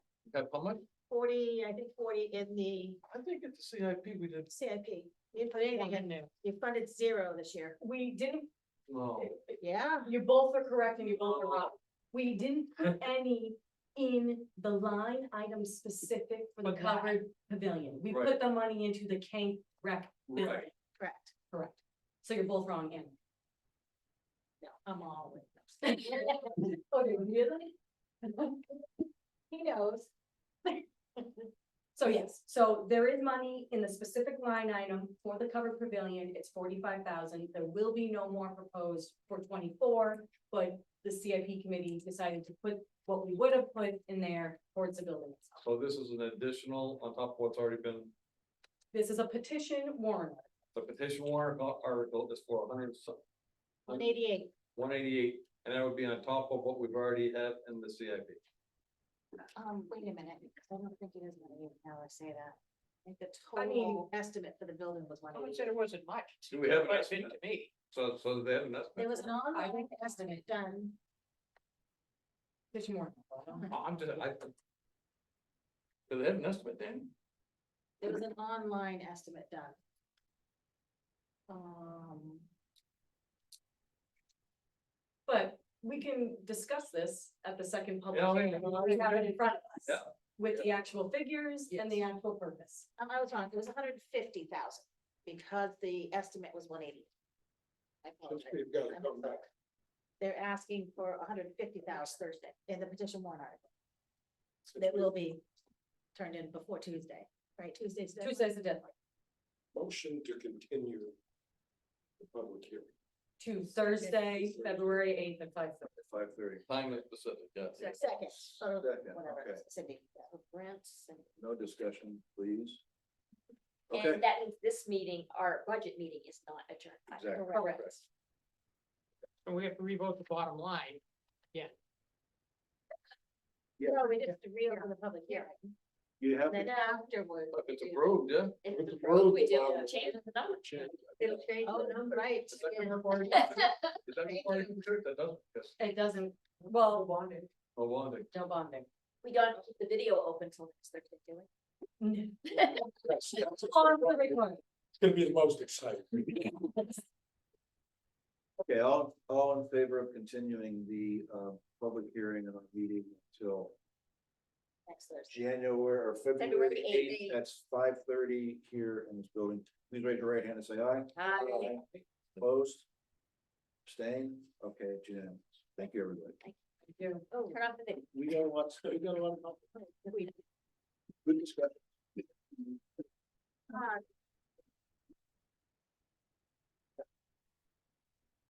How much? 40, I think 40 in the I think at the CIP we did. CIP. You didn't put anything in there. You funded 0 this year. We didn't, No. Yeah. you both are correct and you both are wrong. We didn't put any in the line item specific for the But that- covered pavilion. We Right. put the money into the Kank rec building. Right. Correct. Correct. So you're both wrong, Anne. No, I'm all with Oh, really? He knows. So yes, so there is money in the specific line item for the covered pavilion, it's 45,000, there will be no more proposed for 24. But the CIP committee decided to put what we would have put in there towards the building itself. So this is an additional on top of what's already been, This is a petition warrant. the petition warrant article is for 188. 188, and that would be on top of what we've already have in the CIP. Wait a minute, because I don't think he doesn't even now I say that. I think the I mean- total estimate for the building was I would 188. say it wasn't much. Do we have an But estimate? to me, So they have an estimate? There was an online estimate done. Petition warrant. I'm just, Do they have an estimate, Dan? There was an online estimate done. But we can discuss this at the second public Yeah, hearing. We have it in front of us. Yeah. With the actual figures and the actual purpose. I was wrong, it was 150,000 because the estimate was 180. I apologize. We've got to I'm come back. They're asking for 150,000 Thursday in the petition warrant article. That will be turned in before Tuesday, right? Tuesday's. the deadline? Tuesday's the deadline. Motion to continue the public hearing. To Thursday, February 8th at 5:30. 5:30. Time is specific, yeah. Second, or Second, whatever, okay. Cindy, grants and. No discussion, please. Okay. And that means this meeting, our budget meeting is not adjourned. Exactly. Correct. And we have to revote the bottom line. Yeah. No, we just reopen the public hearing, You have, and then afterwards. If it's approved, yeah. If It's it's approved, approved, we do the change the number. It'll change Oh, the number. right. Is that required? Is that required in the church? That doesn't, yes. It doesn't, well, Oh, bonding. no bonding. We gotta keep the video open till next Thursday, do we? That's On the record. It's gonna be the most exciting. okay, all in favor of continuing the, public hearing and our meeting until Next Thursday. January or February February 8th, that's 5:30 here in this building. Please raise your right hand and say aye. Aye. Opposed? Abstain? Okay, it's unanimous. Thank you, everybody. Oh, Turn off the video. We got a lot of good discussion. uh,